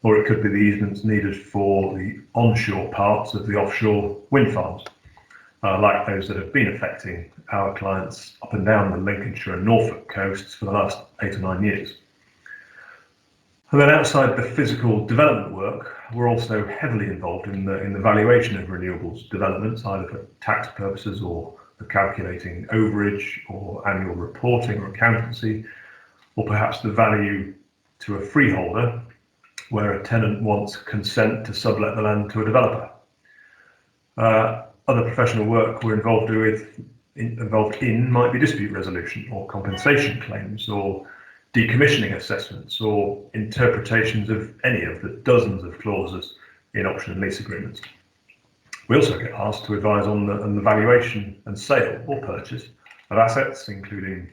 or it could be the easements needed for the onshore parts of the offshore wind farms, like those that have been affecting our clients up and down the Lincolnshire and Norfolk coasts for the last 8 or 9 years. And then outside the physical development work, we're also heavily involved in the valuation of renewables developments, either for tax purposes or for calculating overage or annual reporting or accountancy, or perhaps the value to a freeholder where a tenant wants consent to sublet the land to a developer. Other professional work we're involved in might be dispute resolution or compensation claims or decommissioning assessments or interpretations of any of the dozens of clauses in option and lease agreements. We also get asked to advise on the valuation and sale or purchase of assets, including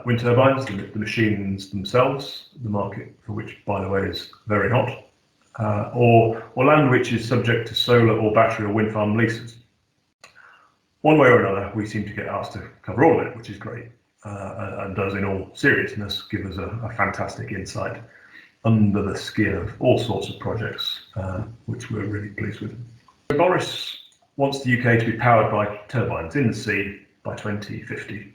wind turbines, the machines themselves, the market for which, by the way, is very hot, or land which is subject to solar or battery or wind farm leases. One way or another, we seem to get asked to cover all of it, which is great, and does, in all seriousness, give us a fantastic insight under the skin of all sorts of projects, which we're really pleased with. Boris wants the UK to be powered by turbines in the sea by 2050.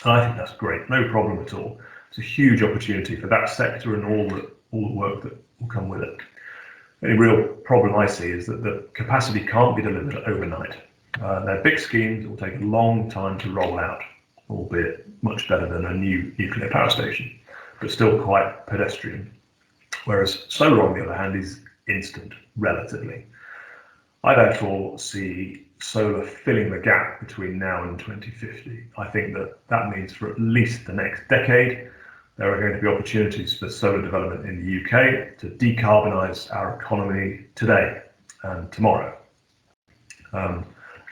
And I think that's great, no problem at all. It's a huge opportunity for that sector and all the work that will come with it. The only real problem I see is that the capacity can't be delivered overnight. They're big schemes that will take a long time to roll out, albeit much better than a new nuclear power station, but still quite pedestrian. Whereas solar, on the other hand, is instant, relatively. I therefore see solar filling the gap between now and 2050. I think that means for at least the next decade, there are going to be opportunities for solar development in the UK to decarbonise our economy today and tomorrow,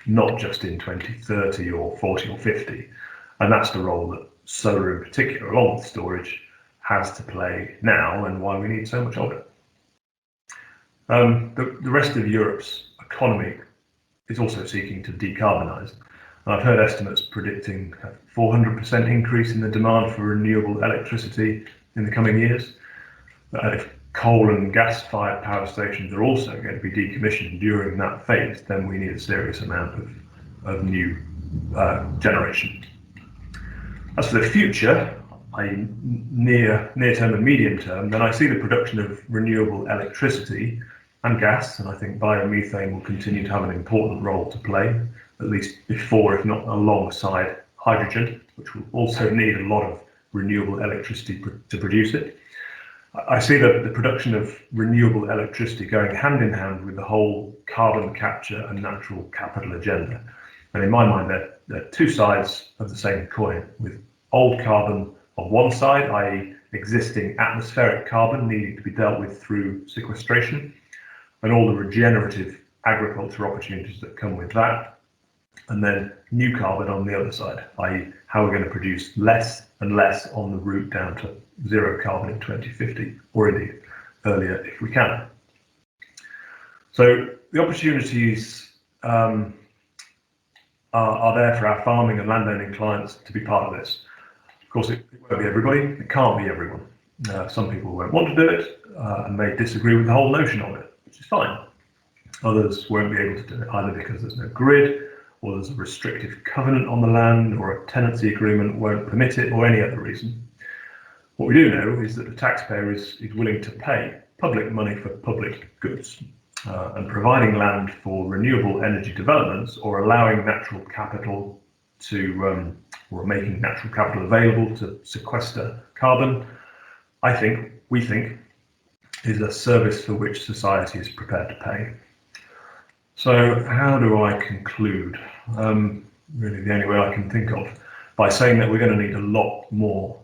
not just in 2030 or 40 or 50. And that's the role that solar in particular, along with storage, has to play now and why we need so much of it. The rest of Europe's economy is also seeking to decarbonise. And I've heard estimates predicting a 400% increase in the demand for renewable electricity in the coming years. And if coal and gas-fired power stations are also going to be decommissioned during that phase, then we need a serious amount of new generation. As for the future, i.e. near-term and medium-term, then I see the production of renewable electricity and gas, and I think biomethane will continue to have an important role to play, at least before, if not alongside, hydrogen, which will also need a lot of renewable electricity to produce it. I see the production of renewable electricity going hand in hand with the whole carbon capture and natural capital agenda. And in my mind, they're two sides of the same coin, with old carbon on one side, i.e. existing atmospheric carbon needing to be dealt with through sequestration, and all the regenerative agriculture opportunities that come with that, and then new carbon on the other side, i.e. how we're going to produce less and less on the route down to zero carbon in 2050, or indeed earlier if we can. So the opportunities are there for our farming and landowning clients to be part of this. Of course, it won't be everybody, it can't be everyone. Some people won't want to do it and may disagree with the whole notion of it, which is fine. Others won't be able to do it either because there's no grid, or there's a restrictive covenant on the land, or a tenancy agreement won't permit it, or any other reason. What we do know is that the taxpayer is willing to pay public money for public goods. and providing land for renewable energy developments, or allowing natural capital to, or making natural capital available to sequester carbon, we think, is a service for which society is prepared to pay. So how do I conclude? Really the only way I can think of, by saying that we're going to need a lot more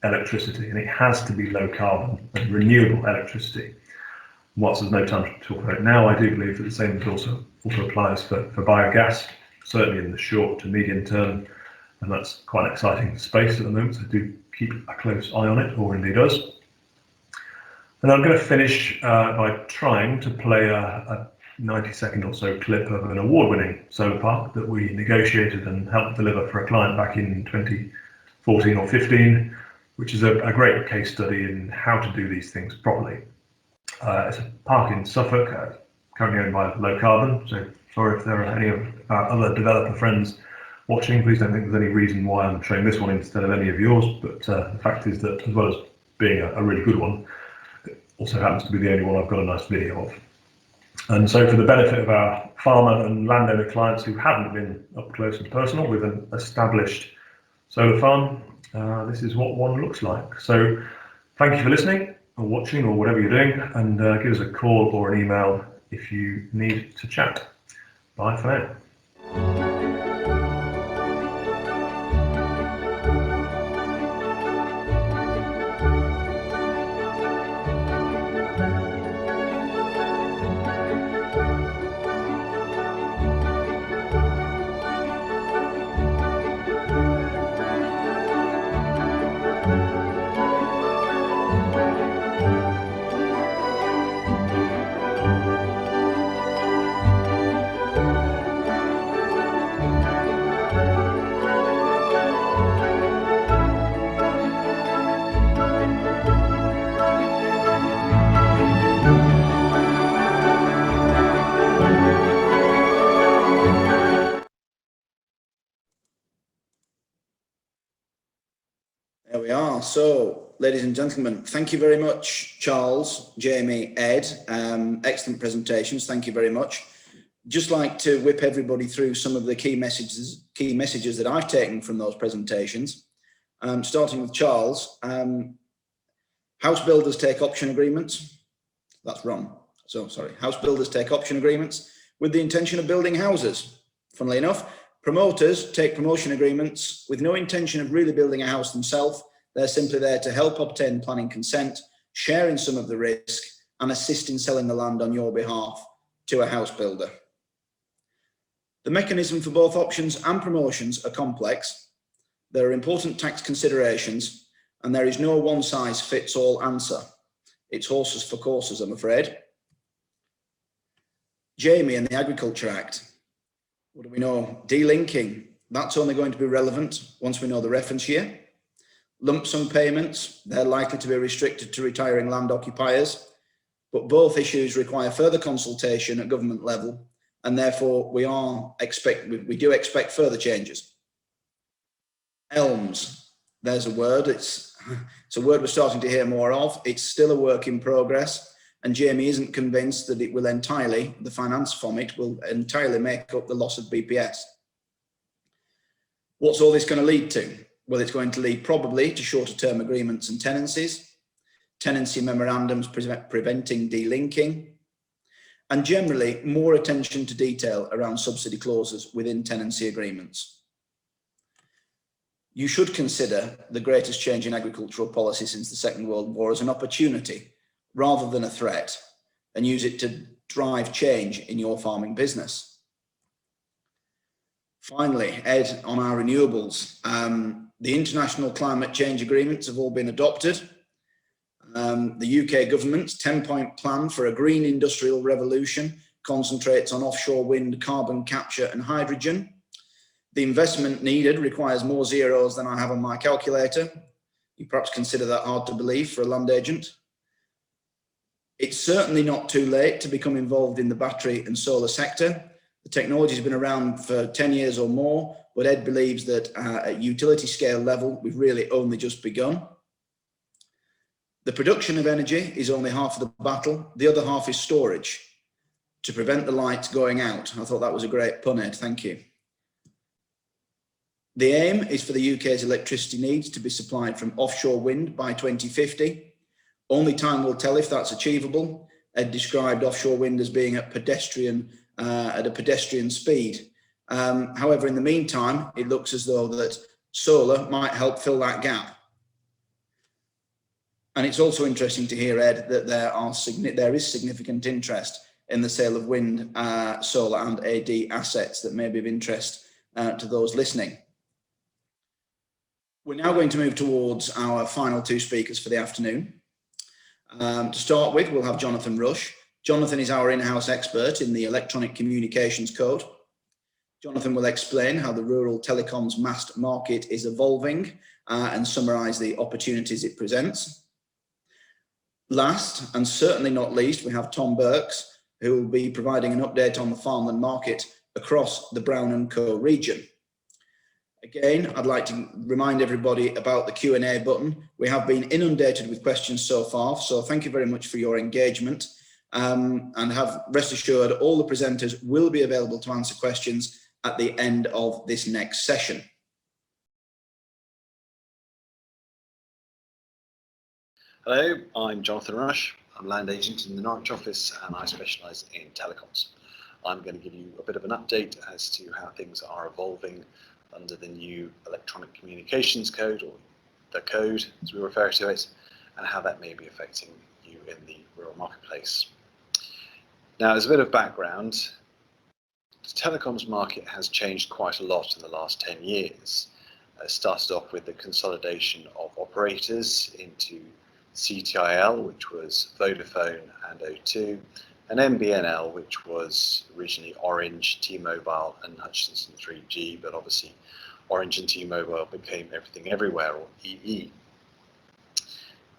electricity, and it has to be low carbon and renewable electricity. Whilst there's no time to talk about it now, I do believe that the same also applies for biogas, certainly in the short to medium term, and that's quite an exciting space at the moment, so do keep a close eye on it, or indeed us. And I'm going to finish by trying to play a 90-second or so clip of an award-winning solar park that we negotiated and helped deliver for a client back in 2014 or 15, which is a great case study in how to do these things properly. It's a park in Suffolk, currently owned by Low Carbon, so sorry if there are any of our other developer friends watching. Please don't think there's any reason why I'm showing this one instead of any of yours, but the fact is that, as well as being a really good one, it also happens to be the only one I've got a nice video of. And so for the benefit of our farmer and landowner clients who haven't been up close and personal with an established solar farm, this is what one looks like. So thank you for listening or watching or whatever you're doing, and give us a call or an email if you need to chat. Bye for now. There we are. So, ladies and gentlemen, thank you very much, Charles, Jamie, Ed. Excellent presentations. Thank you very much. Just like to whip everybody through some of the key messages that I've taken from those presentations. Starting with Charles. House builders take option agreements. That's wrong. So, sorry. House builders take option agreements with the intention of building houses. Funnily enough, promoters take promotion agreements with no intention of really building a house themselves. They're simply there to help obtain planning consent, share in some of the risk, and assist in selling the land on your behalf to a house builder. The mechanism for both options and promotions are complex. There are important tax considerations, and there is no one-size-fits-all answer. It's horses for courses, I'm afraid. Jamie and the Agriculture Act. What do we know? Delinking, that's only going to be relevant once we know the reference year. Lump sum payments, they're likely to be restricted to retiring land occupiers, but both issues require further consultation at government level, and therefore we do expect further changes. Elms, there's a word, it's a word we're starting to hear more of. It's still a work in progress. And Jamie isn't convinced that it will entirely, the finance from it will entirely make up the loss of BPS. What's all this going to lead to? Well, it's going to lead probably to shorter term agreements and tenancies, tenancy memorandums preventing delinking, and generally more attention to detail around subsidy clauses within tenancy agreements. You should consider the greatest change in agricultural policy since the Second World War as an opportunity rather than a threat, and use it to drive change in your farming business. Finally, Ed, on our renewables, the international climate change agreements have all been adopted. The UK government's 10-point plan for a green industrial revolution concentrates on offshore wind, carbon capture and hydrogen. The investment needed requires more zeros than I have on my calculator. You perhaps consider that hard to believe for a land agent. It's certainly not too late to become involved in the battery and solar sector. The technology has been around for 10 years or more, but Ed believes that at utility scale level, we've really only just begun. The production of energy is only half of the battle. The other half is storage. to prevent the lights going out. I thought that was a great pun, Ed, thank you. The aim is for the UK's electricity needs to be supplied from offshore wind by 2050. Only time will tell if that's achievable. Ed described offshore wind as being at a pedestrian speed. However, in the meantime, it looks as though that solar might help fill that gap. And it's also interesting to hear, Ed, that there is significant interest in the sale of wind, solar and AD assets that may be of interest to those listening. We're now going to move towards our final two speakers for the afternoon. To start with, we'll have Jonathan Rush. Jonathan is our in-house expert in the Electronic Communications Code. Jonathan will explain how the rural telecoms mast market is evolving and summarise the opportunities it presents. Last, and certainly not least, we have Tom Burks, who will be providing an update on the farmland market across the Brown&Co region. Again, I'd like to remind everybody about the Q&A button. We have been inundated with questions so far, so thank you very much for your engagement. And rest assured, all the presenters will be available to answer questions at the end of this next session. Hello, I'm Jonathan Rush. I'm land agent in the Norwich office and I specialise in telecoms. I'm going to give you a bit of an update as to how things are evolving under the new Electronic Communications Code, or the code as we refer to it, and how that may be affecting you in the rural marketplace. Now, as a bit of background, the telecoms market has changed quite a lot in the last 10 years. It started off with the consolidation of operators into CTIL, which was Vodafone and O2, and MBNL, which was originally Orange, T-Mobile and Hutchinson 3G, but obviously Orange and T-Mobile became Everything Everywhere, or EE.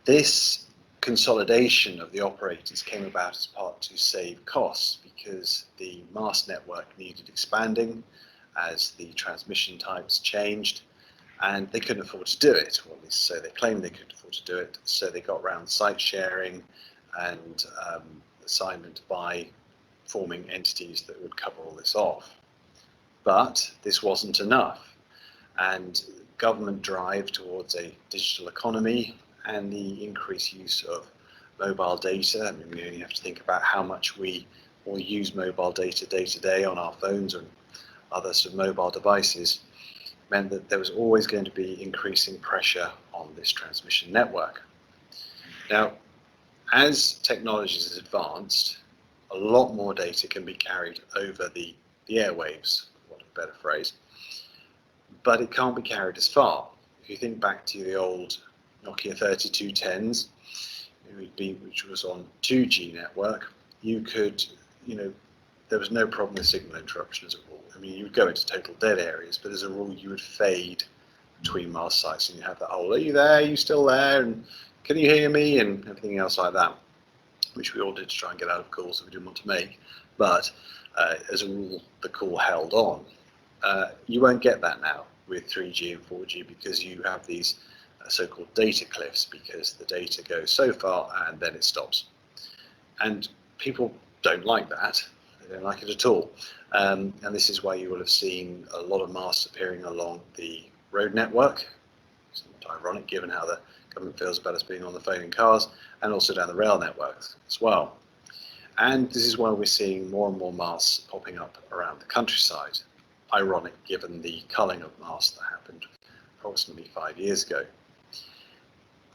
This consolidation of the operators came about as part to save costs because the mast network needed expanding as the transmission types changed, and they couldn't afford to do it, or at least so they claimed they couldn't afford to do it, so they got around site sharing and assignment by forming entities that would cover all this off. But this wasn't enough, and government drive towards a digital economy and the increased use of mobile data. I mean, we only have to think about how much we all use mobile data day to day on our phones and other sort of mobile devices, meant that there was always going to be increasing pressure on this transmission network. Now, as technologies have advanced, a lot more data can be carried over the airwaves, for want of a better phrase, but it can't be carried as far. If you think back to the old Nokia 3210s, which was on 2G network, you could, there was no problem with signal interruption as a rule. I mean, you would go into total dead areas, but as a rule, you would fade between mast sites, and you have that whole, are you there, are you still there, and can you hear me, and everything else like that, which we all did to try and get out of calls that we didn't want to make. But as a rule, the call held on. You won't get that now with 3G and 4G because you have these so-called data cliffs, because the data goes so far and then it stops. And people don't like that. They don't like it at all. And this is why you will have seen a lot of masts appearing along the road network. It's somewhat ironic given how the government feels about us being on the phone in cars, and also down the rail networks as well. And this is why we're seeing more and more masts popping up around the countryside. Ironic given the culling of masts that happened approximately 5 years ago.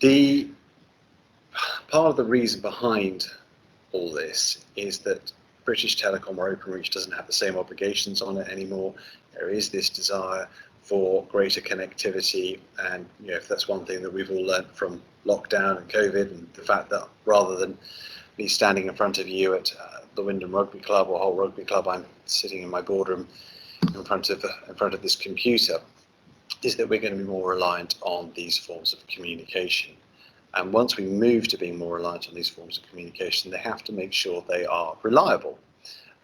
The part of the reason behind all this is that British Telecom or Openreach doesn't have the same obligations on it anymore. There is this desire for greater connectivity, and if that's one thing that we've all learned from lockdown and COVID, and the fact that rather than me standing in front of you at the Wyndham Rugby Club or Hull Rugby Club, I'm sitting in my boardroom in front of this computer, is that we're going to be more reliant on these forms of communication. And once we move to being more reliant on these forms of communication, they have to make sure they are reliable,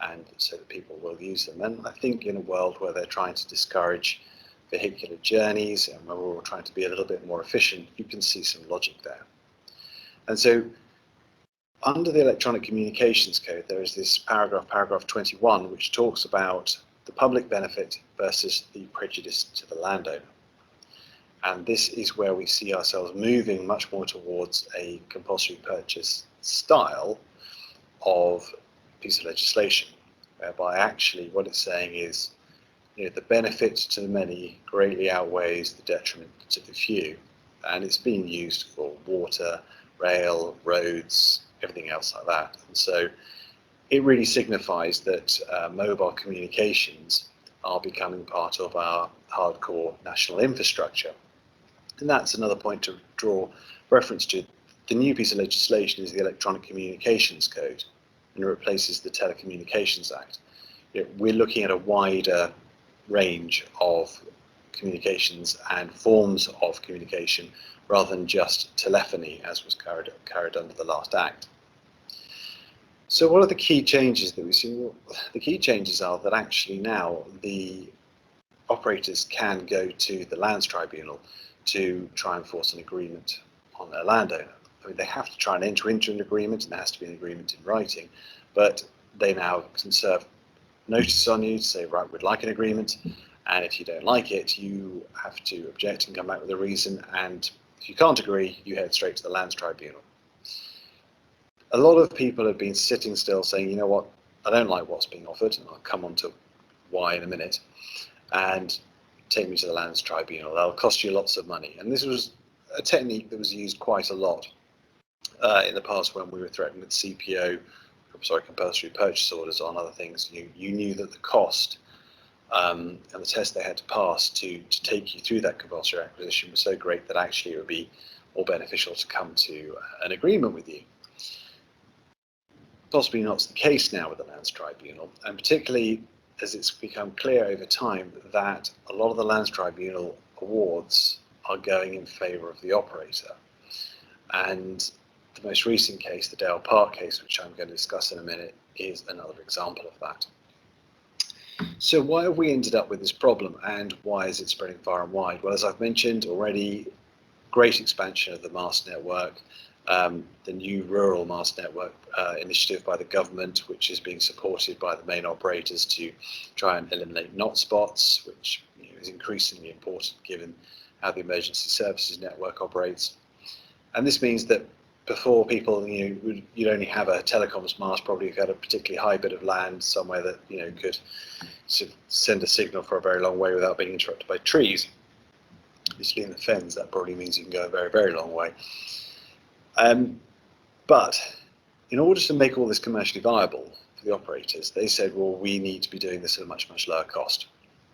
and so that people will use them. And I think in a world where they're trying to discourage vehicular journeys and where we're all trying to be a little bit more efficient, you can see some logic there. And so Under the Electronic Communications Code, there is this paragraph 21, which talks about the public benefit versus the prejudice to the landowner. And this is where we see ourselves moving much more towards a compulsory purchase style of piece of legislation, whereby actually what it's saying is, the benefit to the many greatly outweighs the detriment to the few. And it's being used for water, rail, roads, everything else like that. And so it really signifies that mobile communications are becoming part of our hardcore national infrastructure. And that's another point to draw reference to. The new piece of legislation is the Electronic Communications Code, and it replaces the Telecommunications Act. We're looking at a wider range of communications and forms of communication rather than just telephony, as was carried under the last Act. So what are the key changes that we've seen? Well, the key changes are that actually now the operators can go to the Lands Tribunal to try and force an agreement on a landowner. I mean, they have to try and enter into an agreement, and there has to be an agreement in writing, but they now can serve notice on you to say, right, we'd like an agreement, and if you don't like it, you have to object and come back with a reason, and if you can't agree, you head straight to the Lands Tribunal. A lot of people have been sitting still saying, you know what, I don't like what's being offered, and I'll come on to why in a minute, and take me to the Lands Tribunal. That'll cost you lots of money. And this was a technique that was used quite a lot in the past when we were threatened with compulsory purchase orders on other things. You knew that the cost and the test they had to pass to take you through that compulsory acquisition was so great that actually it would be more beneficial to come to an agreement with you. Possibly not the case now with the Lands Tribunal, and particularly as it's become clear over time that a lot of the Lands Tribunal awards are going in favour of the operator. And the most recent case, the Dale Park case, which I'm going to discuss in a minute, is another example of that. So why have we ended up with this problem, and why is it spreading far and wide? Well, as I've mentioned already, great expansion of the mast network, the new rural mast network initiative by the government, which is being supported by the main operators to try and eliminate not spots, which is increasingly important given how the emergency services network operates. And this means that before people, you'd only have a telecoms mast probably if you had a particularly high bit of land somewhere that could send a signal for a very long way without being interrupted by trees. Obviously in the fens, that probably means you can go a very, very long way. But in order to make all this commercially viable for the operators, they said, well, we need to be doing this at a much, much lower cost.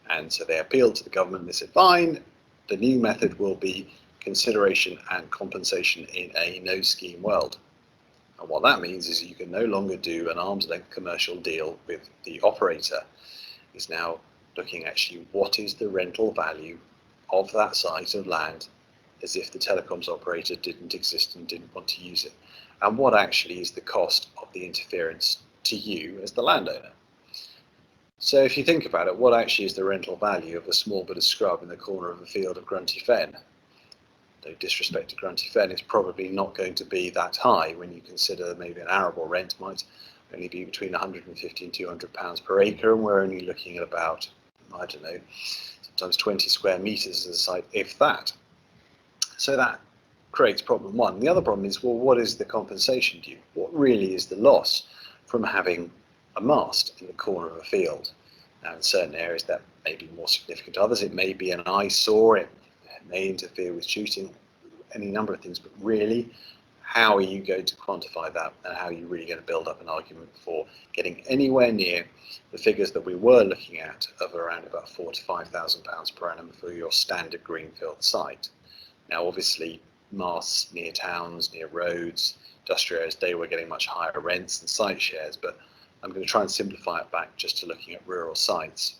And so they appealed to the government and they said, fine, the new method will be consideration and compensation in a no-scheme world. And what that means is you can no longer do an arm's length commercial deal with the operator. It's now looking actually what is the rental value of that site of land as if the telecoms operator didn't exist and didn't want to use it, and what actually is the cost of the interference to you as the landowner. So if you think about it, what actually is the rental value of a small bit of scrub in the corner of a field of Grunty Fen? No disrespect to Grunty Fen, it's probably not going to be that high when you consider maybe an arable rent might only be between 150 and 200 pounds per acre, and we're only looking at about, I don't know, sometimes 20 square meters as a site, if that. So that creates problem one. The other problem is, well, what is the compensation due? What really is the loss from having a mast in the corner of a field? Now, in certain areas that may be more significant to others. It may be an eyesore, it may interfere with shooting, any number of things, but really, how are you going to quantify that, and how are you really going to build up an argument for getting anywhere near the figures that we were looking at of around about £4,000 to £5,000 per annum for your standard greenfield site? Now, obviously, masts near towns, near roads, industrial areas, they were getting much higher rents and site shares, but I'm going to try and simplify it back just to looking at rural sites.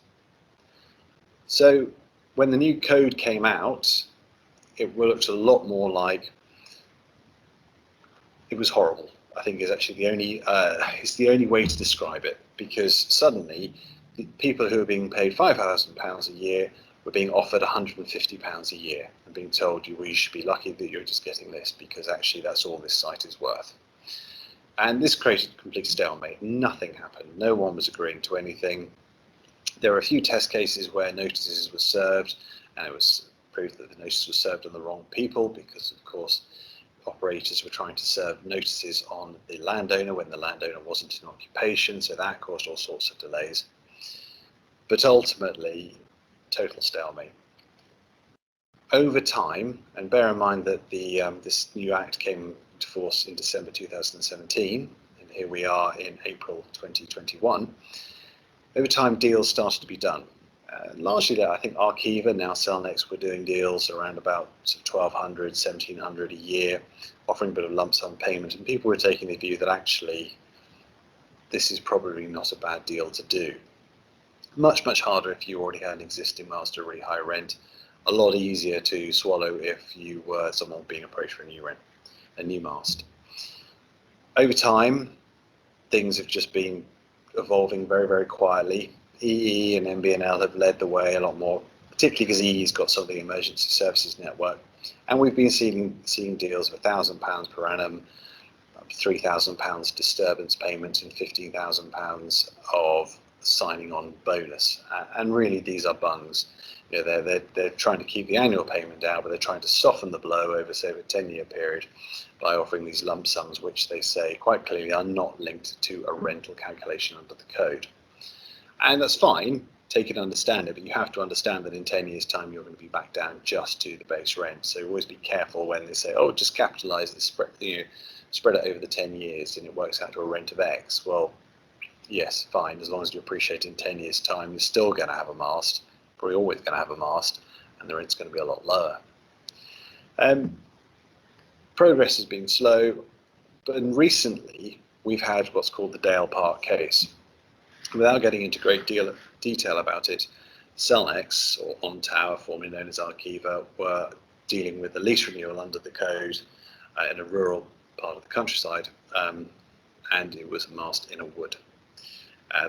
So when the new code came out, it looked a lot more like, it was horrible, I think is actually it's the only way to describe it, because suddenly the people who are being paid £5,000 a year were being offered £150 a year and being told you should be lucky that you're just getting this, because actually that's all this site is worth. And this created a complete stalemate. Nothing happened. No one was agreeing to anything. There were a few test cases where notices were served, and it was proved that the notice was served on the wrong people because, of course, operators were trying to serve notices on the landowner when the landowner wasn't in occupation, so that caused all sorts of delays. But ultimately, total stalemate. Over time, and bear in mind that this new act came into force in December 2017, and here we are in April 2021, over time deals started to be done. Largely, I think Arqiva, now Cellnex, were doing deals around about $1,200, $1,700 a year, offering a bit of lump sum payment, and people were taking the view that actually this is probably not a bad deal to do. Much, much harder if you already had an existing mast at really high rent. A lot easier to swallow if you were someone being approached for a new mast. Over time, things have just been evolving very, very quietly. EE and MBNL have led the way a lot more, particularly because EE's got some of the emergency services network, and we've been seeing deals of £1,000 per annum, £3,000 disturbance payment, and £15,000 of signing on bonus. And really, these are bungs. You know, they're trying to keep the annual payment down, but they're trying to soften the blow over, say, a 10-year period by offering these lump sums, which they say quite clearly are not linked to a rental calculation under the code. And that's fine, take it, understand it, but you have to understand that in 10 years' time you're going to be back down just to the base rent. So always be careful when they say, oh, just capitalise this, spread it over the 10 years and it works out to a rent of X. Well, yes, fine, as long as you appreciate in 10 years' time you're still going to have a mast, probably always going to have a mast, and the rent's going to be a lot lower. Progress has been slow, but recently we've had what's called the Dale Park case. Without getting into great detail about it, Cellnex, or On Tower, formerly known as Arqiva, were dealing with the lease renewal under the code in a rural part of the countryside, and it was a mast in a wood.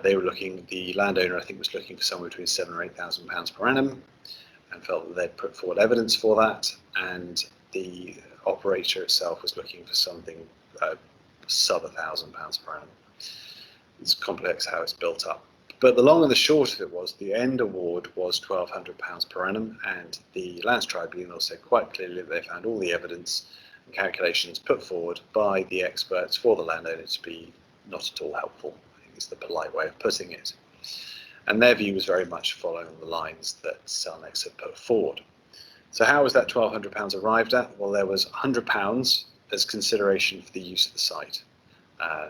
The landowner, I think, was looking for somewhere between £7,000 or £8,000 per annum, and felt that they'd put forward evidence for that, and the operator itself was looking for something sub £1,000 per annum. It's complex how it's built up. But the long and the short of it was the end award was £1,200 per annum, and the Lands Tribunal said quite clearly that they found all the evidence and calculations put forward by the experts for the landowner to be not at all helpful, I think is the polite way of putting it. And their view was very much following the lines that Cellnex had put forward. So how was that £1,200 arrived at? Well, there was £100 as consideration for the use of the site.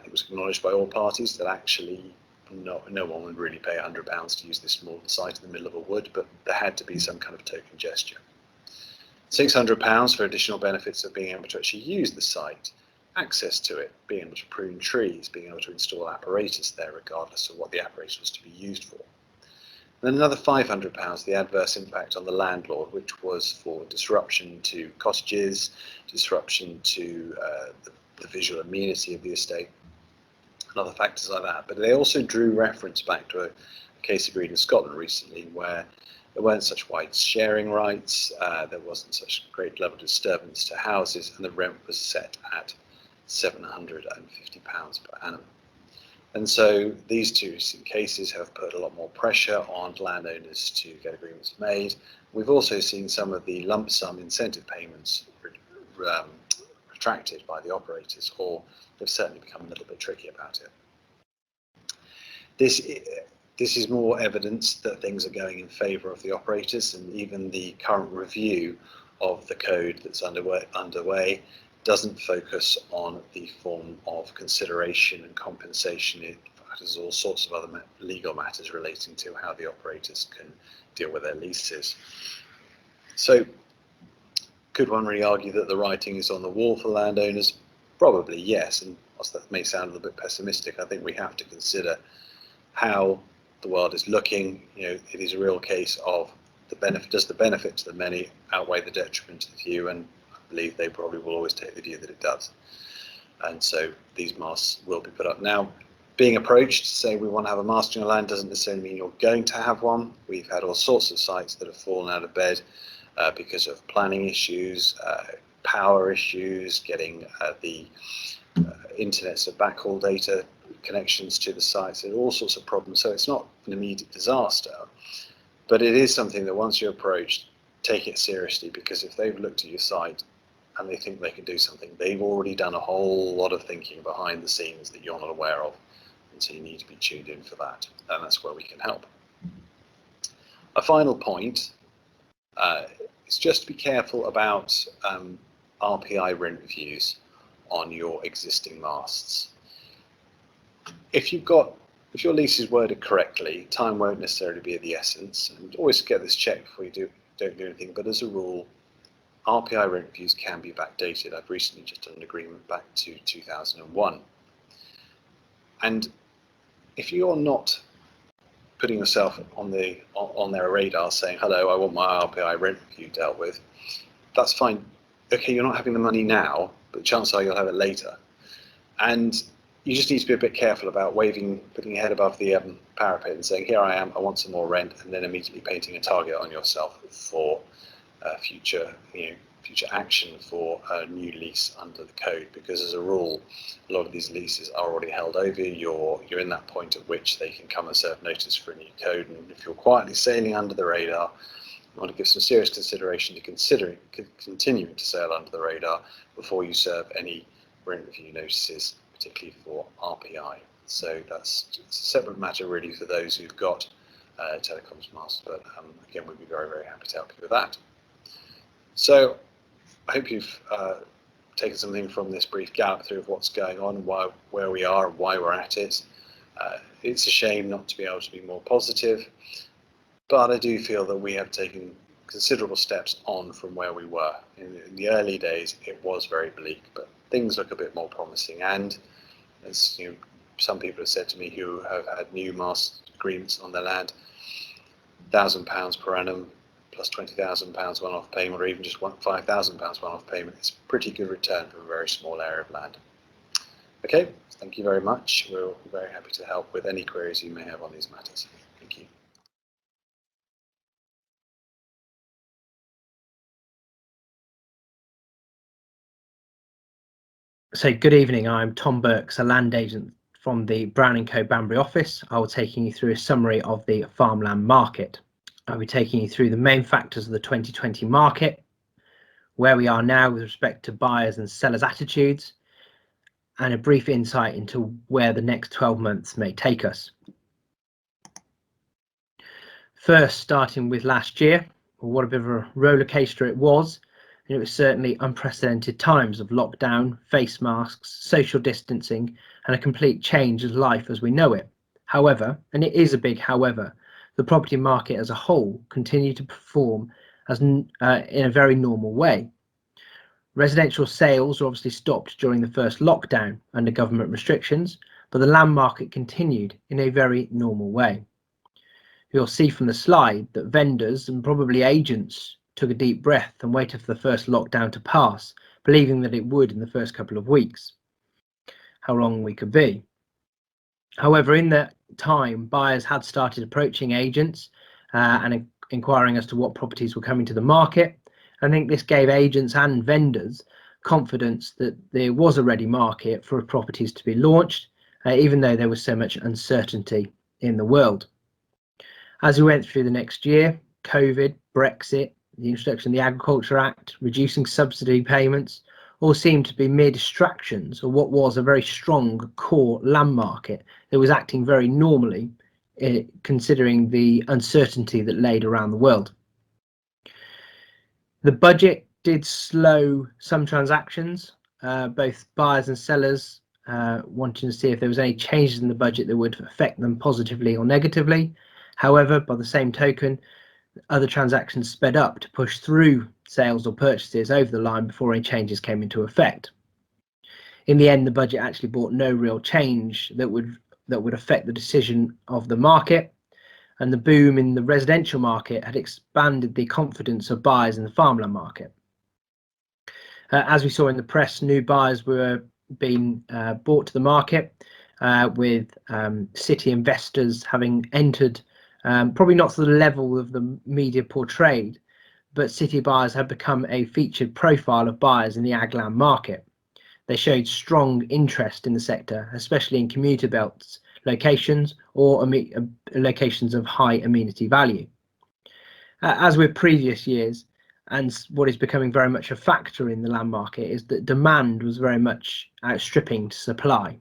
It was acknowledged by all parties that actually no one would really pay £100 to use this small site in the middle of a wood, but there had to be some kind of token gesture. £600 for additional benefits of being able to actually use the site, access to it, being able to prune trees, being able to install apparatus there regardless of what the apparatus was to be used for. Then another £500, the adverse impact on the landlord, which was for disruption to cottages, disruption to the visual amenity of the estate, and other factors like that. But they also drew reference back to a case agreed in Scotland recently where there weren't such wide sharing rights, there wasn't such a great level of disturbance to houses, and the rent was set at £750 per annum. And so these two recent cases have put a lot more pressure on landowners to get agreements made. We've also seen some of the lump sum incentive payments retracted by the operators, or they've certainly become a little bit tricky about it. This is more evidence that things are going in favour of the operators, and even the current review of the code that's underway doesn't focus on the form of consideration and compensation. It has all sorts of other legal matters relating to how the operators can deal with their leases. So could one really argue that the writing is on the wall for landowners? Probably yes, and whilst that may sound a little bit pessimistic, I think we have to consider how the world is looking. You know, it is a real case of does the benefit to the many outweigh the detriment to the few, and I believe they probably will always take the view that it does. And so these masts will be put up. Now, being approached to say we want to have a mast on your land doesn't necessarily mean you're going to have one. We've had all sorts of sites that have fallen out of bed because of planning issues, power issues, getting the internet, so backhaul data, connections to the sites, and all sorts of problems. So it's not an immediate disaster, but it is something that once you're approached, take it seriously, because if they've looked at your site and they think they can do something, they've already done a whole lot of thinking behind the scenes that you're not aware of, and so you need to be tuned in for that, and that's where we can help. A final point is just to be careful about RPI rent reviews on your existing masts. If your lease is worded correctly, time won't necessarily be of the essence, and always get this checked before you don't do anything, but as a rule, RPI rent reviews can be backdated. I've recently just done an agreement back to 2001. And if you're not putting yourself on their radar saying, hello, I want my RPI rent review dealt with, that's fine. Okay, you're not having the money now, but chances are you'll have it later. And you just need to be a bit careful about putting your head above the parapet and saying, here I am, I want some more rent, and then immediately painting a target on yourself for future action for a new lease under the code, because as a rule, a lot of these leases are already held over. You're in that point at which they can come and serve notice for a new code, and if you're quietly sailing under the radar, you want to give some serious consideration to continuing to sail under the radar before you serve any rent review notices, particularly for RPI. So that's a separate matter really for those who've got telecoms masts, but again, we'd be very, very happy to help you with that. So I hope you've taken something from this brief gallop through of what's going on, and where we are and why we're at it. It's a shame not to be able to be more positive, but I do feel that we have taken considerable steps on from where we were. In the early days, it was very bleak, but things look a bit more promising. And as some people have said to me who have had new mast agreements on their land, £1,000 per annum plus £20,000 one-off payment, or even just £5,000 one-off payment, is a pretty good return from a very small area of land. Okay, thank you very much. We're very happy to help with any queries you may have on these matters. Thank you. So good evening, I'm Tom Burks, a land agent from the Brown&Co Banbury office. I will be taking you through a summary of the farmland market. I'll be taking you through the main factors of the 2020 market, where we are now with respect to buyers and sellers' attitudes, and a brief insight into where the next 12 months may take us. First, starting with last year, what a bit of a roller coaster it was. And it was certainly unprecedented times of lockdown, face masks, social distancing, and a complete change of life as we know it. However, and it is a big however, the property market as a whole continued to perform as in a very normal way. Residential sales were obviously stopped during the first lockdown under government restrictions, but the land market continued in a very normal way. You'll see from the slide that vendors and probably agents took a deep breath and waited for the first lockdown to pass, believing that it would in the first couple of weeks. How long we could be. However, in that time, buyers had started approaching agents and inquiring as to what properties were coming to the market. I think this gave agents and vendors confidence that there was a ready market for properties to be launched, even though there was so much uncertainty in the world. As we went through the next year, COVID, Brexit, the introduction of the Agriculture Act, reducing subsidy payments, all seemed to be mere distractions of what was a very strong core land market that was acting very normally, considering the uncertainty that laid around the world. The budget did slow some transactions, both buyers and sellers wanting to see if there was any changes in the budget that would affect them positively or negatively. However, by the same token, other transactions sped up to push through sales or purchases over the line before any changes came into effect. In the end, the budget actually brought no real change that would affect the decision of the market, and the boom in the residential market had expanded the confidence of buyers in the farmland market. As we saw in the press, new buyers were being brought to the market, with city investors having entered. Probably not to the level of the media portrayed, but city buyers have become a featured profile of buyers in the ag land market. they showed strong interest in the sector, especially in commuter belts locations or locations of high amenity value. As with previous years, and what is becoming very much a factor in the land market, is that demand was very much outstripping supply.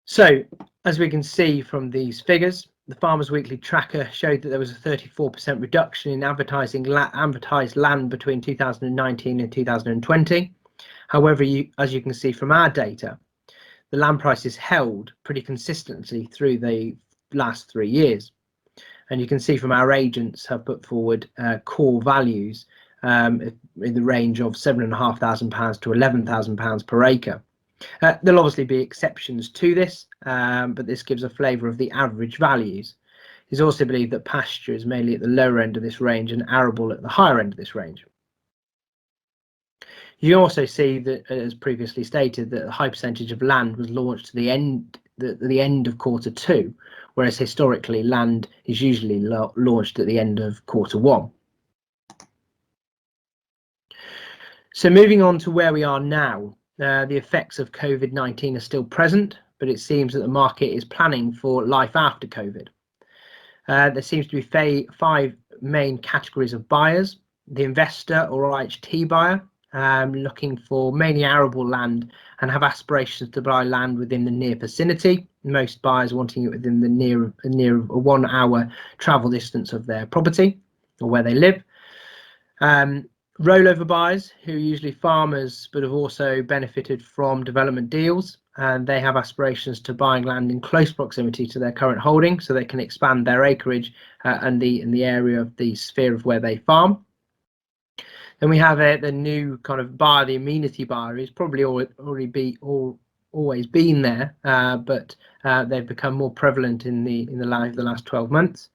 So, as we can see from these figures, the Farmers Weekly tracker showed that there was a 34% reduction in advertised land between 2019 and 2020. However, as you can see from our data, the land prices held pretty consistently through the last 3 years. And you can see from our agents have put forward core values in the range of £7,500 to £11,000 per acre. There'll obviously be exceptions to this, but this gives a flavour of the average values. It's also believed that pasture is mainly at the lower end of this range and arable at the higher end of this range. You also see that, as previously stated, that a high percentage of land was launched to the end of Q2, whereas historically land is usually launched at the end of Q1. So moving on to where we are now, the effects of COVID-19 are still present, but it seems that the market is planning for life after COVID. There seems to be 5 main categories of buyers: the investor or IHT buyer, looking for mainly arable land and have aspirations to buy land within the near vicinity. Most buyers wanting it within the near 1 hour travel distance of their property or where they live. Rollover buyers, who are usually farmers but have also benefited from development deals, and they have aspirations to buying land in close proximity to their current holding so they can expand their acreage and the area of the sphere of where they farm. Then we have the new kind of buyer, the amenity buyer, who's probably always been there, but they've become more prevalent in the last 12 months.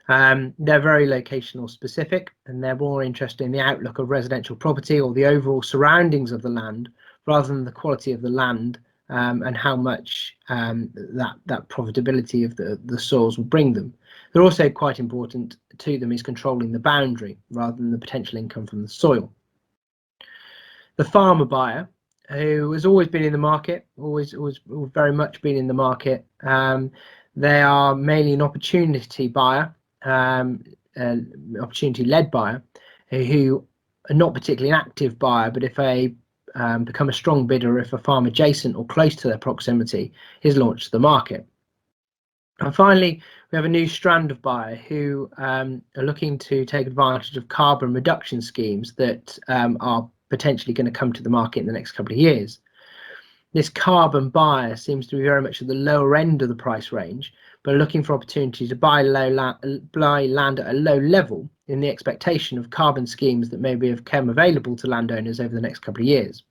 They're very locational specific, and they're more interested in the outlook of residential property or the overall surroundings of the land rather than the quality of the land and how much that profitability of the soils will bring them. They're also quite important to them is controlling the boundary rather than the potential income from the soil. The farmer buyer, who has always been in the market, always very much been in the market, they are mainly an opportunity buyer, opportunity-led buyer, who are not particularly an active buyer, but if they become a strong bidder, if a farm adjacent or close to their proximity is launched to the market. And finally, we have a new strand of buyer who are looking to take advantage of carbon reduction schemes that are potentially going to come to the market in the next couple of years. This carbon buyer seems to be very much at the lower end of the price range, but looking for opportunities to buy land at a low level in the expectation of carbon schemes that maybe have come available to landowners over the next couple of years.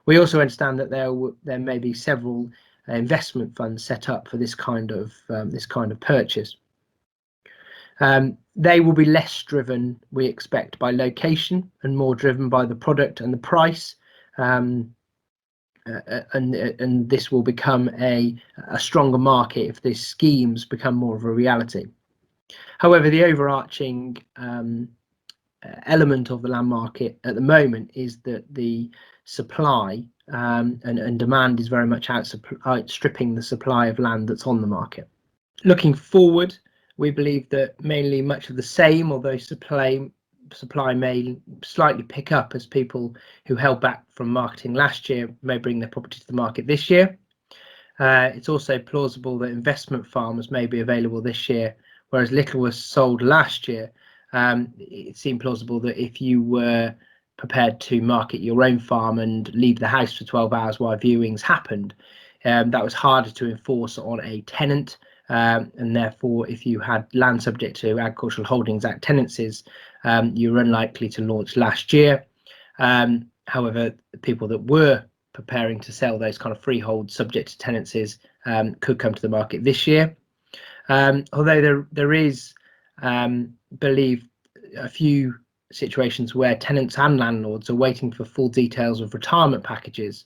We also understand that there may be several investment funds set up for this kind of purchase. They will be less driven, we expect, by location and more driven by the product and the price. And this will become a stronger market if these schemes become more of a reality. However, the overarching element of the land market at the moment is that the supply and demand is very much outstripping the supply of land that's on the market. Looking forward, we believe that mainly much of the same, although supply may slightly pick up as people who held back from marketing last year may bring their property to the market this year. It's also plausible that investment farmers may be available this year, whereas little was sold last year. It seemed plausible that if you were prepared to market your own farm and leave the house for 12 hours while viewings happened, that was harder to enforce on a tenant. And therefore, if you had land subject to Agricultural Holdings Act tenancies, you were unlikely to launch last year. However, the people that were preparing to sell those kind of freehold subject to tenancies could come to the market this year. Although there is, believe, a few situations where tenants and landlords are waiting for full details of retirement packages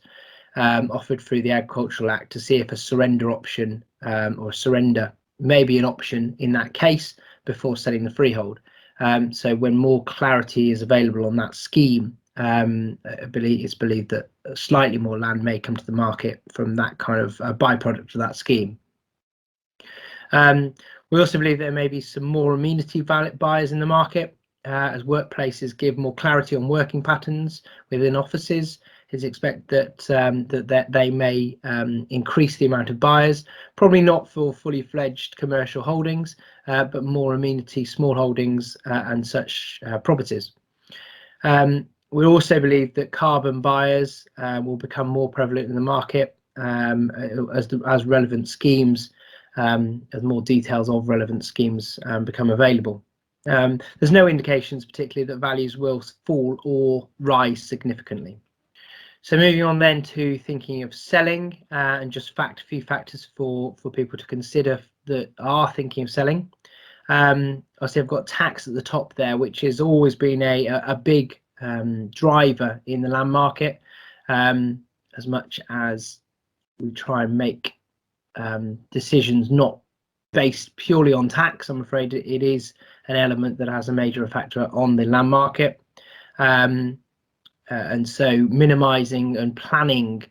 offered through the Agricultural Act to see if a surrender option or surrender may be an option in that case before selling the freehold. So when more clarity is available on that scheme, It's believed that slightly more land may come to the market from that kind of byproduct of that scheme. We also believe there may be some more amenity buyers in the market as workplaces give more clarity on working patterns within offices. It's expected that they may increase the amount of buyers, probably not for fully fledged commercial holdings, but more amenity small holdings and such properties. We also believe that carbon buyers will become more prevalent in the market as relevant schemes, as more details of relevant schemes become available. There's no indications particularly that values will fall or rise significantly. So moving on then to thinking of selling, and just a few factors for people to consider that are thinking of selling. Obviously I've got tax at the top there, which has always been a big driver in the land market, as much as we try and make decisions not based purely on tax. I'm afraid it is an element that has a major factor on the land market, and so minimising and planning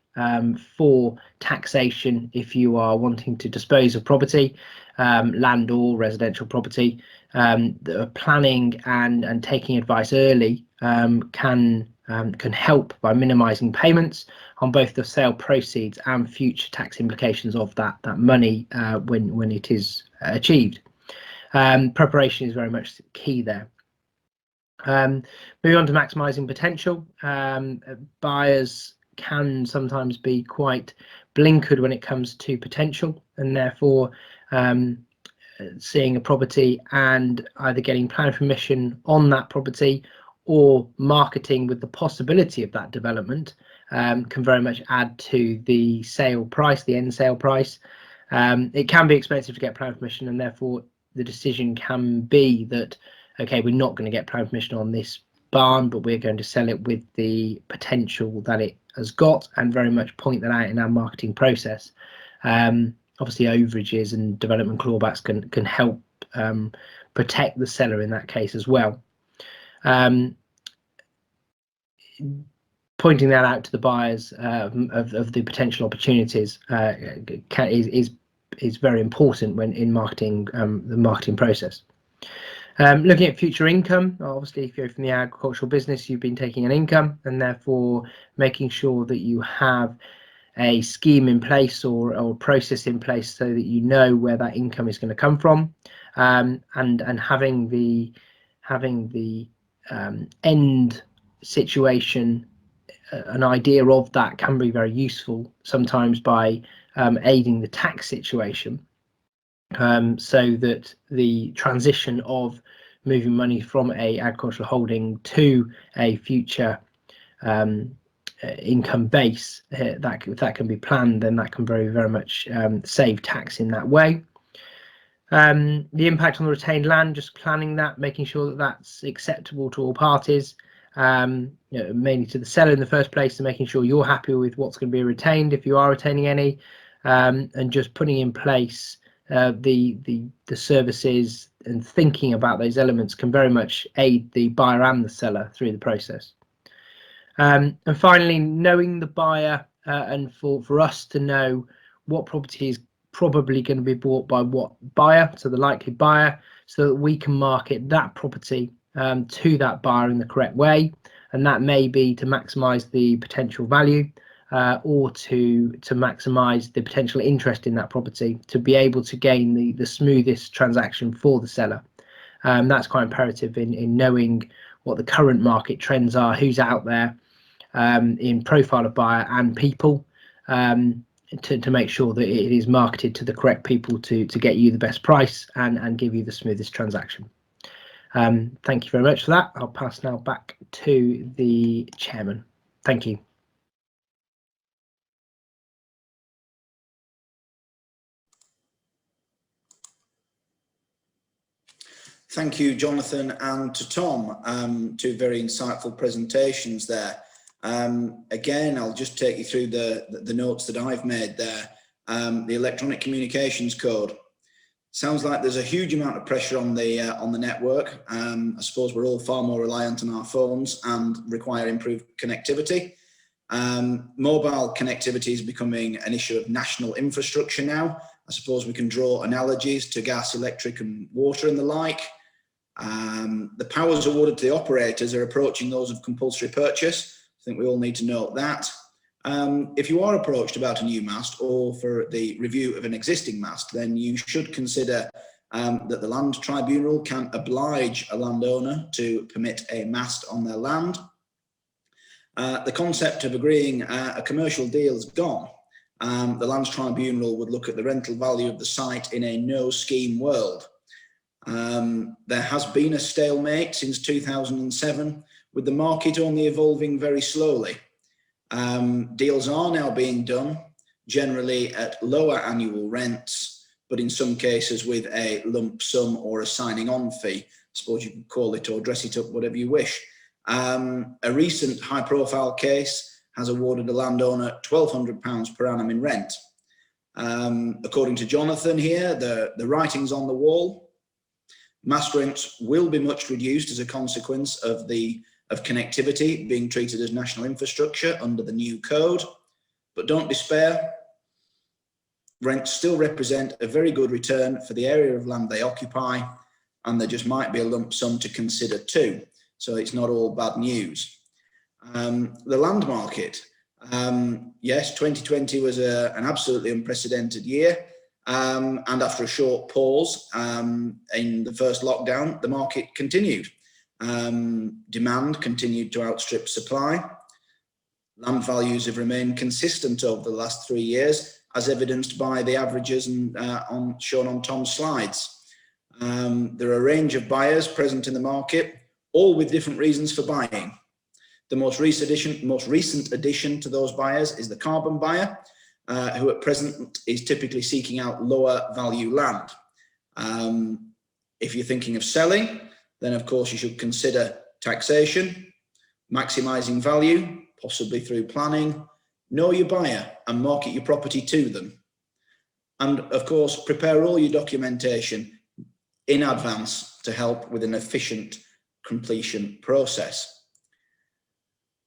for taxation if you are wanting to dispose of property, land or residential property, planning and taking advice early can help by minimising payments on both the sale proceeds and future tax implications of that money when it is achieved. Preparation is very much key there. Moving on to maximising potential, buyers can sometimes be quite blinkered when it comes to potential, and therefore seeing a property and either getting planning permission on that property or marketing with the possibility of that development can very much add to the sale price, the end sale price. It can be expensive to get planning permission, and therefore the decision can be that, okay, we're not going to get planning permission on this barn, but we're going to sell it with the potential that it has got, and very much point that out in our marketing process. Obviously overages and development clawbacks can help protect the seller in that case as well. Pointing that out to the buyers of the potential opportunities is very important when in marketing, the marketing process. Looking at future income, obviously if you're from the agricultural business, you've been taking an income, and therefore making sure that you have a scheme in place or a process in place so that you know where that income is going to come from, and having the end situation, an idea of that can be very useful sometimes by aiding the tax situation, so that the transition of moving money from a agricultural holding to a future income base, if that can be planned, then that can very much save tax in that way. The impact on the retained land, just planning that, making sure that that's acceptable to all parties, mainly to the seller in the first place, and making sure you're happy with what's going to be retained if you are retaining any, and just putting in place the services and thinking about those elements can very much aid the buyer and the seller through the process. And finally, knowing the buyer, and for us to know what property is probably going to be bought by what buyer, so the likely buyer, so that we can market that property to that buyer in the correct way, and that may be to maximise the potential value, or to maximise the potential interest in that property, to be able to gain the smoothest transaction for the seller. That's quite imperative in knowing what the current market trends are, who's out there, in profile of buyer and people, to make sure that it is marketed to the correct people to get you the best price and give you the smoothest transaction. Thank you very much for that. I'll pass now back to the chairman. Thank you. Thank you, Jonathan, and to Tom, two very insightful presentations there. Again, I'll just take you through the notes that I've made there. The Electronic Communications Code. Sounds like there's a huge amount of pressure on the network. I suppose we're all far more reliant on our phones and require improved connectivity. Mobile connectivity is becoming an issue of national infrastructure now. I suppose we can draw analogies to gas, electric and water and the like. The powers awarded to the operators are approaching those of compulsory purchase. I think we all need to note that. If you are approached about a new mast or for the review of an existing mast, then you should consider that the Land Tribunal can oblige a landowner to permit a mast on their land. The concept of agreeing a commercial deal is gone. The Land Tribunal would look at the rental value of the site in a no-scheme world. There has been a stalemate since 2007, with the market only evolving very slowly. Deals are now being done, generally at lower annual rents, but in some cases with a lump sum or a signing on fee. I suppose you can call it or dress it up whatever you wish. A recent high profile case has awarded a landowner £1,200 per annum in rent. According to Jonathan here, the writing's on the wall. Mast rents will be much reduced as a consequence of connectivity being treated as national infrastructure under the new code, but don't despair. Rents still represent a very good return for the area of land they occupy, and there just might be a lump sum to consider too. So it's not all bad news. The land market, yes, 2020 was an absolutely unprecedented year. And after a short pause in the first lockdown, the market continued. Demand continued to outstrip supply. Land values have remained consistent over the last 3 years, as evidenced by the averages shown on Tom's slides. There are a range of buyers present in the market, all with different reasons for buying. The most recent addition to those buyers is the carbon buyer, who at present is typically seeking out lower value land. If you're thinking of selling, then of course you should consider taxation, maximising value, possibly through planning, know your buyer and market your property to them. And of course, prepare all your documentation in advance to help with an efficient completion process.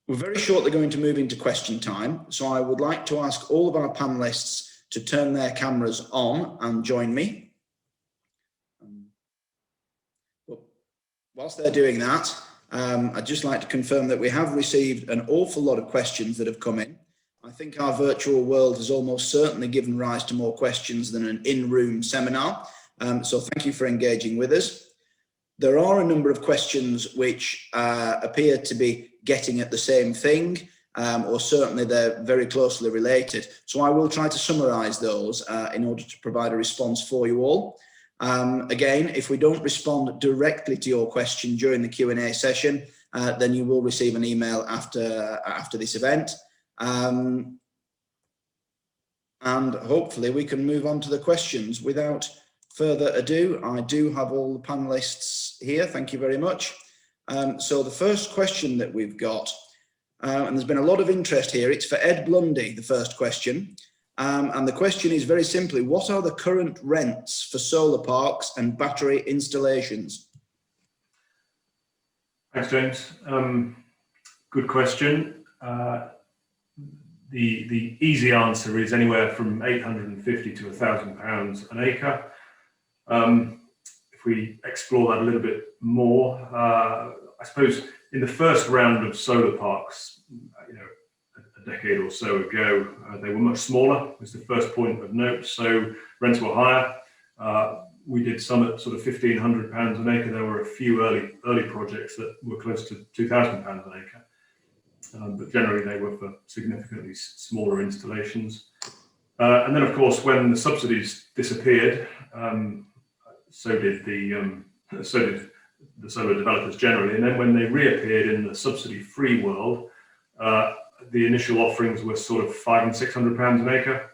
We're very shortly going to move into question time, so I would like to ask all of our panelists to turn their cameras on and join me. Whilst they're doing that, I'd just like to confirm that we have received an awful lot of questions that have come in. I think our virtual world has almost certainly given rise to more questions than an in-room seminar, so thank you for engaging with us. There are a number of questions which appear to be getting at the same thing, or certainly they're very closely related. So I will try to summarise those in order to provide a response for you all. Again, if we don't respond directly to your question during the Q&A session, then you will receive an email after this event. And hopefully we can move on to the questions. Without further ado, I do have all the panelists here. Thank you very much. So the first question that we've got, and there's been a lot of interest here, it's for Ed Blundy, the first question. And the question is very simply, what are the current rents for solar parks and battery installations? Thanks, James. Good question. The easy answer is anywhere from £850 to £1,000 an acre. If we explore that a little bit more, I suppose in the first round of solar parks, a decade or so ago, they were much smaller, was the first point of note, so rents were higher. We did some at sort of £1,500 an acre. There were a few early projects that were close to £2,000 an acre, but generally they were for significantly smaller installations. And then, of course, when the subsidies disappeared, so did the solar developers generally. And then when they reappeared in the subsidy-free world, the initial offerings were sort of £500 and £600 an acre,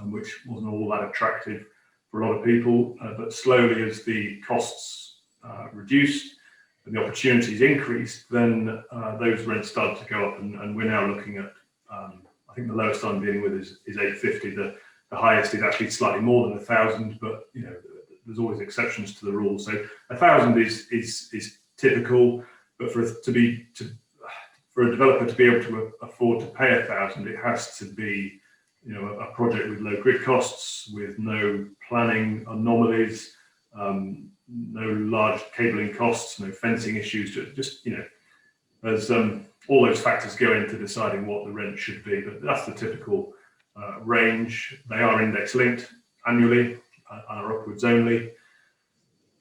which wasn't all that attractive for a lot of people. But slowly, as the costs reduced and the opportunities increased, then those rents started to go up, and we're now looking at, I think the lowest I'm dealing with is 850. The highest is actually slightly more than 1,000, but there's always exceptions to the rule. So 1,000 is typical, but for a developer to be able to afford to pay 1,000, it has to be, you know, a project with low grid costs, with no planning anomalies, no large cabling costs, no fencing issues. Just, you know, there's all those factors go into deciding what the rent should be, but that's the typical range. They are index linked annually, are upwards only.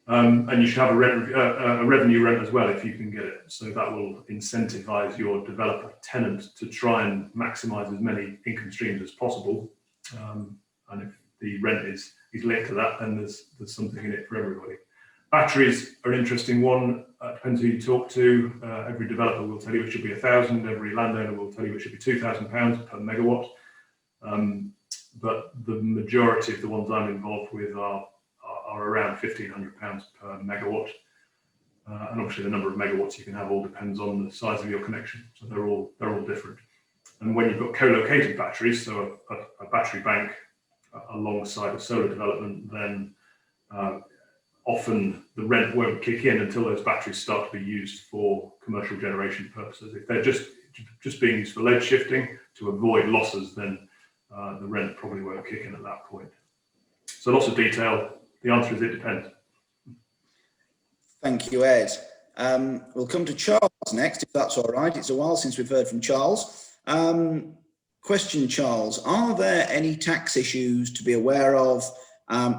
And you should have a revenue rent as well if you can get it. So that will incentivize your developer tenant to try and maximize as many income streams as possible. And if the rent is linked to that, then there's something in it for everybody. Batteries are an interesting one. Depends who you talk to. Every developer will tell you it should be 1,000. Every landowner will tell you it should be £2,000 per megawatt. But the majority of the ones I'm involved with are around £1,500 per megawatt. And obviously the number of megawatts you can have all depends on the size of your connection. So they're all different. And when you've got co-located batteries, so a battery bank alongside a solar development, then often the rent won't kick in until those batteries start to be used for commercial generation purposes. If they're just being used for load shifting to avoid losses, then the rent probably won't kick in at that point. So lots of detail. The answer is it depends. Thank you, Ed. We'll come to Charles next, if that's all right. It's a while since we've heard from Charles. Question, Charles, are there any tax issues to be aware of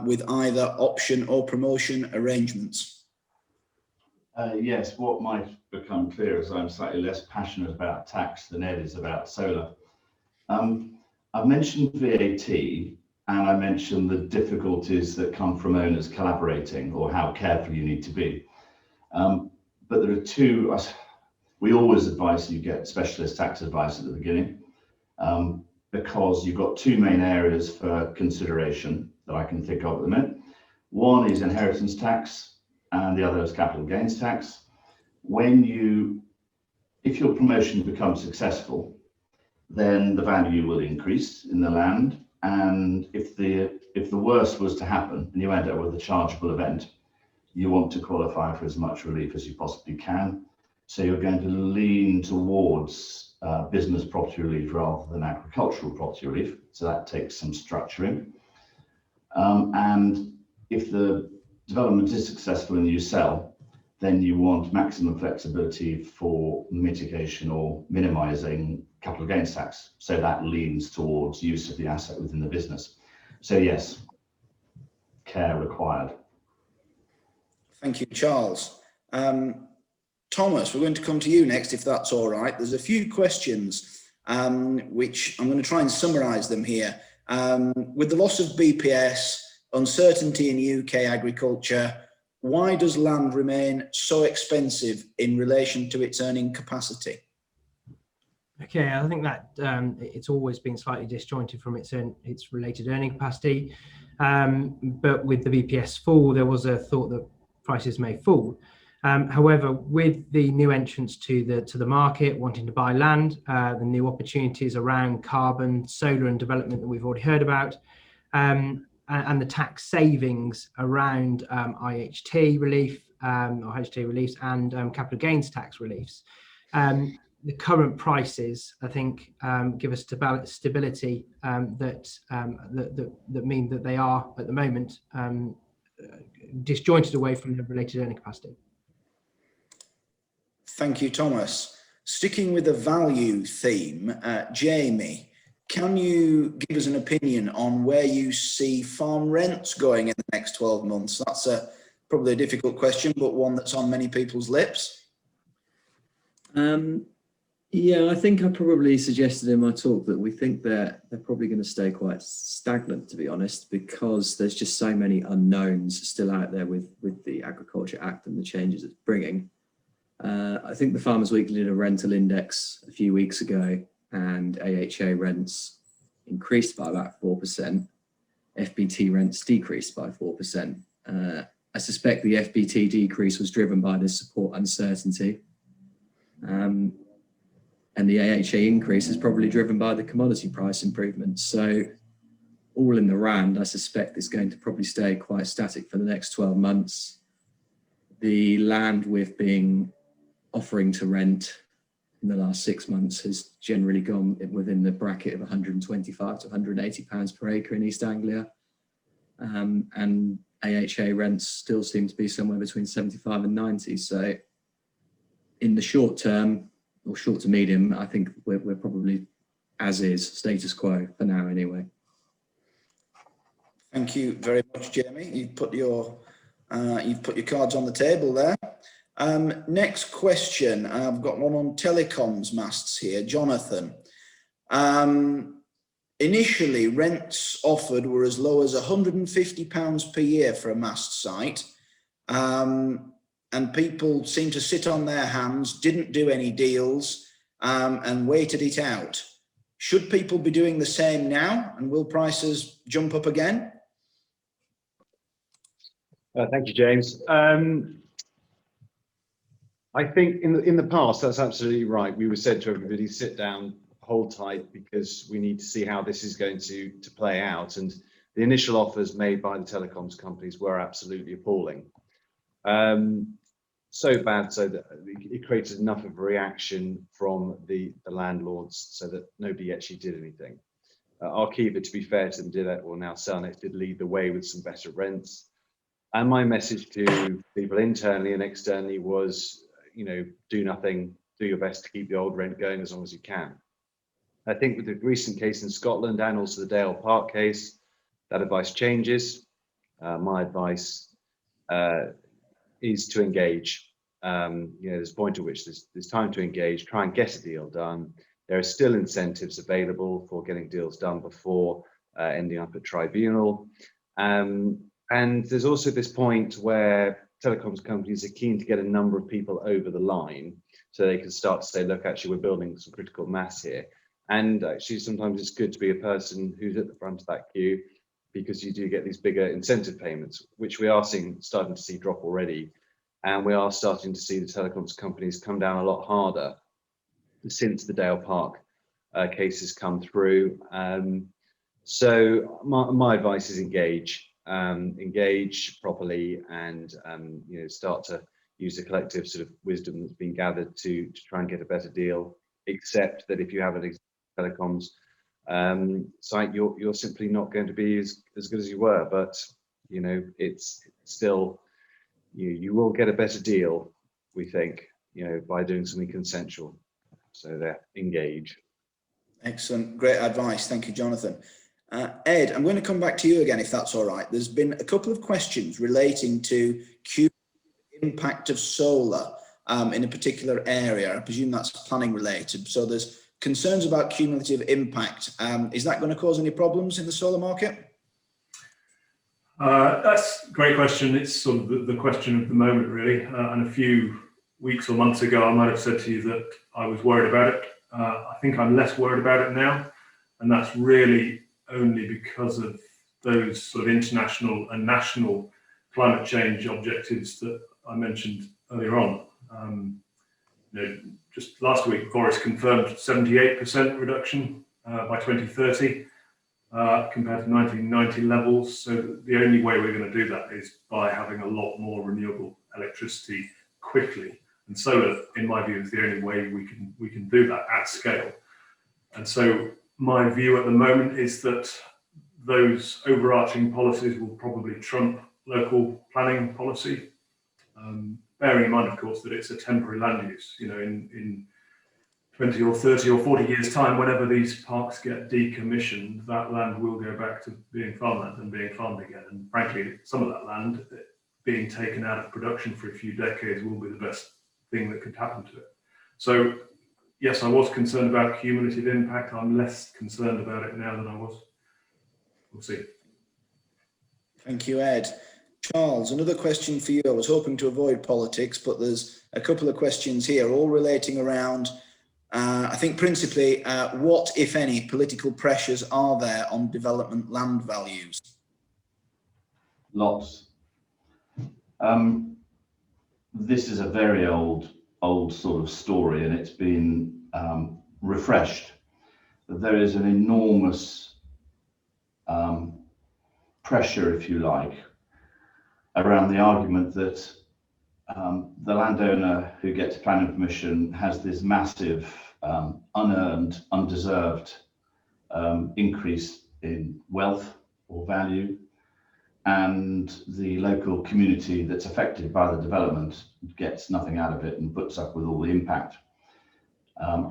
with either option or promotion arrangements? Yes, what might become clear is I'm slightly less passionate about tax than Ed is about solar. I've mentioned VAT, and I mentioned the difficulties that come from owners collaborating, or how careful you need to be. But there are two. We always advise you get specialist tax advice at the beginning, because you've got two main areas for consideration that I can think of at the minute. One is inheritance tax, and the other is capital gains tax. If your promotion becomes successful, then the value will increase in the land. And if the worst was to happen and you end up with a chargeable event, you want to qualify for as much relief as you possibly can. So you're going to lean towards business property relief rather than agricultural property relief. So that takes some structuring. And if the development is successful and you sell, then you want maximum flexibility for mitigation or minimizing capital gains tax. So that leans towards use of the asset within the business. So yes, care required. Thank you, Charles. Thomas, we're going to come to you next, if that's all right. There's a few questions, which I'm going to try and summarize them here. With the loss of BPS, uncertainty in UK agriculture, why does land remain so expensive in relation to its earning capacity? Okay, I think that it's always been slightly disjointed from its related earning capacity. But with the BPS fall, there was a thought that prices may fall. However, with the new entrants to the market wanting to buy land, the new opportunities around carbon, solar and development that we've already heard about, and the tax savings around IHT relief, or HT reliefs, and capital gains tax reliefs. The current prices, I think, give us stability that mean that they are at the moment disjointed away from the related earning capacity. Thank you, Thomas. Sticking with the value theme, Jamie, can you give us an opinion on where you see farm rents going in the next 12 months? That's probably a difficult question, but one that's on many people's lips. Yeah, I think I probably suggested in my talk that we think they're probably going to stay quite stagnant, to be honest, because there's just so many unknowns still out there with the Agriculture Act and the changes it's bringing. I think the Farmers Weekly did a rental index a few weeks ago, and AHA rents increased by about 4%. FBT rents decreased by 4%. I suspect the FBT decrease was driven by the support uncertainty. And the AHA increase is probably driven by the commodity price improvements. So all in the round, I suspect it's going to probably stay quite static for the next 12 months. The land we've been offering to rent in the last 6 months has generally gone within the bracket of 125 to 180 pounds per acre in East Anglia. And AHA rents still seem to be somewhere between 75 and 90. So in the short term, or short to medium, I think we're probably as is, status quo for now anyway. Thank you very much, Jamie. You've put your cards on the table there. Next question. I've got one on telecoms masts here. Jonathan. Initially, rents offered were as low as £150 per year for a mast site. And people seemed to sit on their hands, didn't do any deals, and waited it out. Should people be doing the same now? And will prices jump up again? Thank you, James. I think in the past, that's absolutely right. We were said to everybody, sit down, hold tight, because we need to see how this is going to play out. And the initial offers made by the telecoms companies were absolutely appalling. So bad so that it created enough of a reaction from the landlords so that nobody actually did anything. Arqiva, to be fair to them, now Cellnex did lead the way with some better rents. And my message to people internally and externally was, do nothing, do your best to keep the old rent going as long as you can. I think with the recent case in Scotland and also the Dale Park case, that advice changes. My advice is to engage. There's a point at which there's time to engage, try and get a deal done. There are still incentives available for getting deals done before ending up at tribunal. And there's also this point where telecoms companies are keen to get a number of people over the line so they can start to say, look, actually, we're building some critical mass here. And actually, sometimes it's good to be a person who's at the front of that queue, because you do get these bigger incentive payments, which we are starting to see drop already. And we are starting to see the telecoms companies come down a lot harder since the Dale Park cases come through. So my advice is engage properly, and start to use the collective sort of wisdom that's been gathered to try and get a better deal. Except that if you have an telecoms site, you're simply not going to be as good as you were. But it's still, you will get a better deal, we think, by doing something consensual. So there, engage. Excellent, great advice. Thank you, Jonathan. Ed, I'm going to come back to you again, if that's all right. There's been a couple of questions relating to cumulative impact of solar in a particular area. I presume that's planning related. So there's concerns about cumulative impact. Is that going to cause any problems in the solar market? That's a great question. It's sort of the question of the moment, really. And a few weeks or months ago, I might have said to you that I was worried about it. I think I'm less worried about it now. And that's really only because of those sort of international and national climate change objectives that I mentioned earlier on. Just last week, Boris confirmed 78% reduction by 2030 compared to 1990 levels. So the only way we're going to do that is by having a lot more renewable electricity quickly. And solar, in my view, is the only way we can do that at scale. And so my view at the moment is that those overarching policies will probably trump local planning policy. Bearing in mind, of course, that it's a temporary land use. In 20 or 30 or 40 years' time, whenever these parks get decommissioned, that land will go back to being farmland and being farmed again. And frankly, some of that land being taken out of production for a few decades will be the best thing that could happen to it. So, yes, I was concerned about cumulative impact. I'm less concerned about it now than I was. We'll see. Thank you, Ed. Charles, another question for you. I was hoping to avoid politics, but there's a couple of questions here, all relating around, I think principally, what, if any, political pressures are there on development land values? Lots. This is a very old sort of story, and it's been refreshed. There is an enormous pressure, if you like, around the argument that the landowner who gets planning permission has this massive, unearned, undeserved increase in wealth or value, and the local community that's affected by the development gets nothing out of it and puts up with all the impact.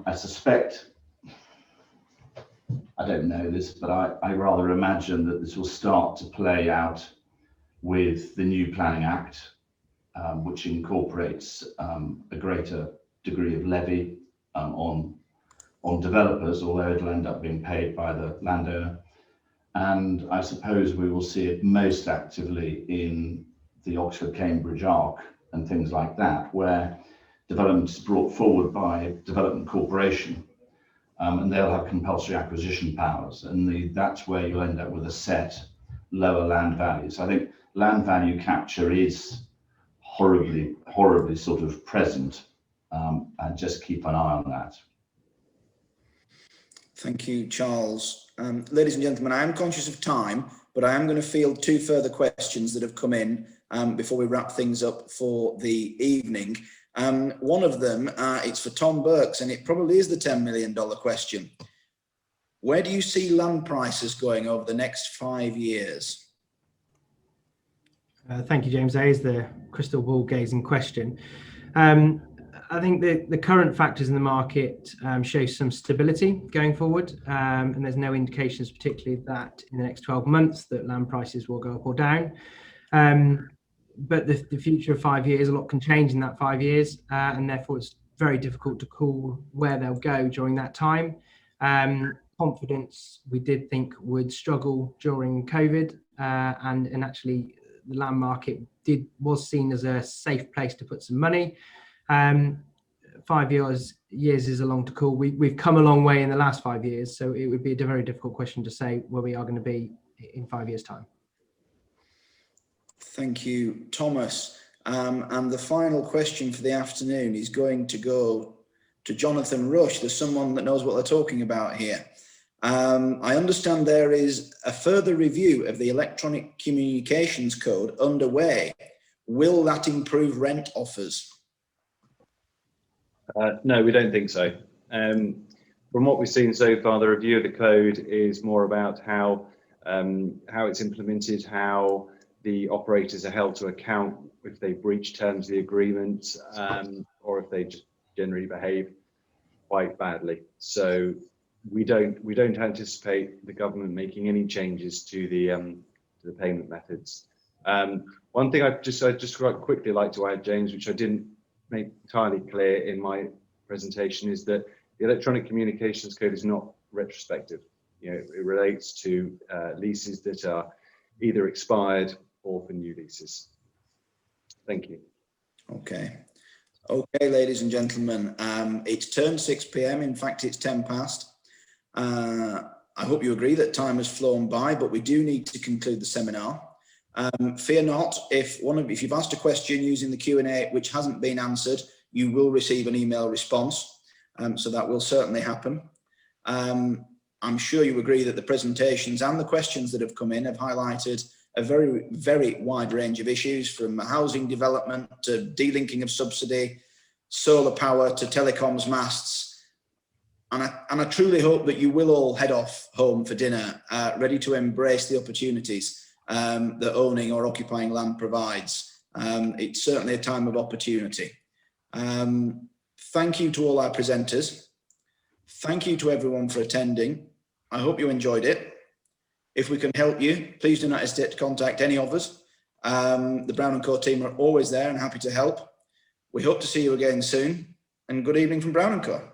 I suspect, I don't know this, but I rather imagine that this will start to play out with the new Planning Act, which incorporates a greater degree of levy on developers, although it'll end up being paid by the landowner. And I suppose we will see it most actively in the Oxford-Cambridge arc and things like that, where development is brought forward by a development corporation, and they'll have compulsory acquisition powers, and that's where you'll end up with a set lower land values. I think land value capture is horribly sort of present, and just keep an eye on that. Thank you, Charles. Ladies and gentlemen, I am conscious of time, but I am going to field 2 further questions that have come in before we wrap things up for the evening. One of them, it's for Tom Burks, and it probably is the $10 million question. Where do you see land prices going over the next 5 years? Thank you, James. That is the crystal ball gazing question. I think the current factors in the market show some stability going forward, and there's no indications, particularly that in the next 12 months, that land prices will go up or down. But the future of 5 years, a lot can change in that 5 years, and therefore it's very difficult to call where they'll go during that time. Confidence, we did think, would struggle during COVID, and actually the land market was seen as a safe place to put some money. 5 years is a long to call. We've come a long way in the last 5 years, so it would be a very difficult question to say where we are going to be in 5 years' time. Thank you, Thomas. And the final question for the afternoon is going to go to Jonathan Rush. There's someone that knows what they're talking about here. I understand there is a further review of the Electronic Communications Code underway. Will that improve rent offers? No, we don't think so. From what we've seen so far, the review of the code is more about how it's implemented, how the operators are held to account if they breach terms of the agreement, or if they just generally behave quite badly. So we don't anticipate the government making any changes to the payment methods. One thing I'd just quite quickly like to add, James, which I didn't make entirely clear in my presentation, is that the Electronic Communications Code is not retrospective. It relates to leases that are either expired or for new leases. Thank you. Okay, ladies and gentlemen, it's turned 6 p.m. In fact, it's 10 past. I hope you agree that time has flown by, but we do need to conclude the seminar. Fear not, if you've asked a question using the Q&A which hasn't been answered, you will receive an email response. So that will certainly happen. I'm sure you agree that the presentations and the questions that have come in have highlighted a very, very wide range of issues, from housing development to delinking of subsidy, solar power to telecoms masts. And I truly hope that you will all head off home for dinner, ready to embrace the opportunities that owning or occupying land provides. It's certainly a time of opportunity. Thank you to all our presenters. Thank you to everyone for attending. I hope you enjoyed it. If we can help you, please do not hesitate to contact any of us. The Brown&Co team are always there and happy to help. We hope to see you again soon, and good evening from Brown&Co.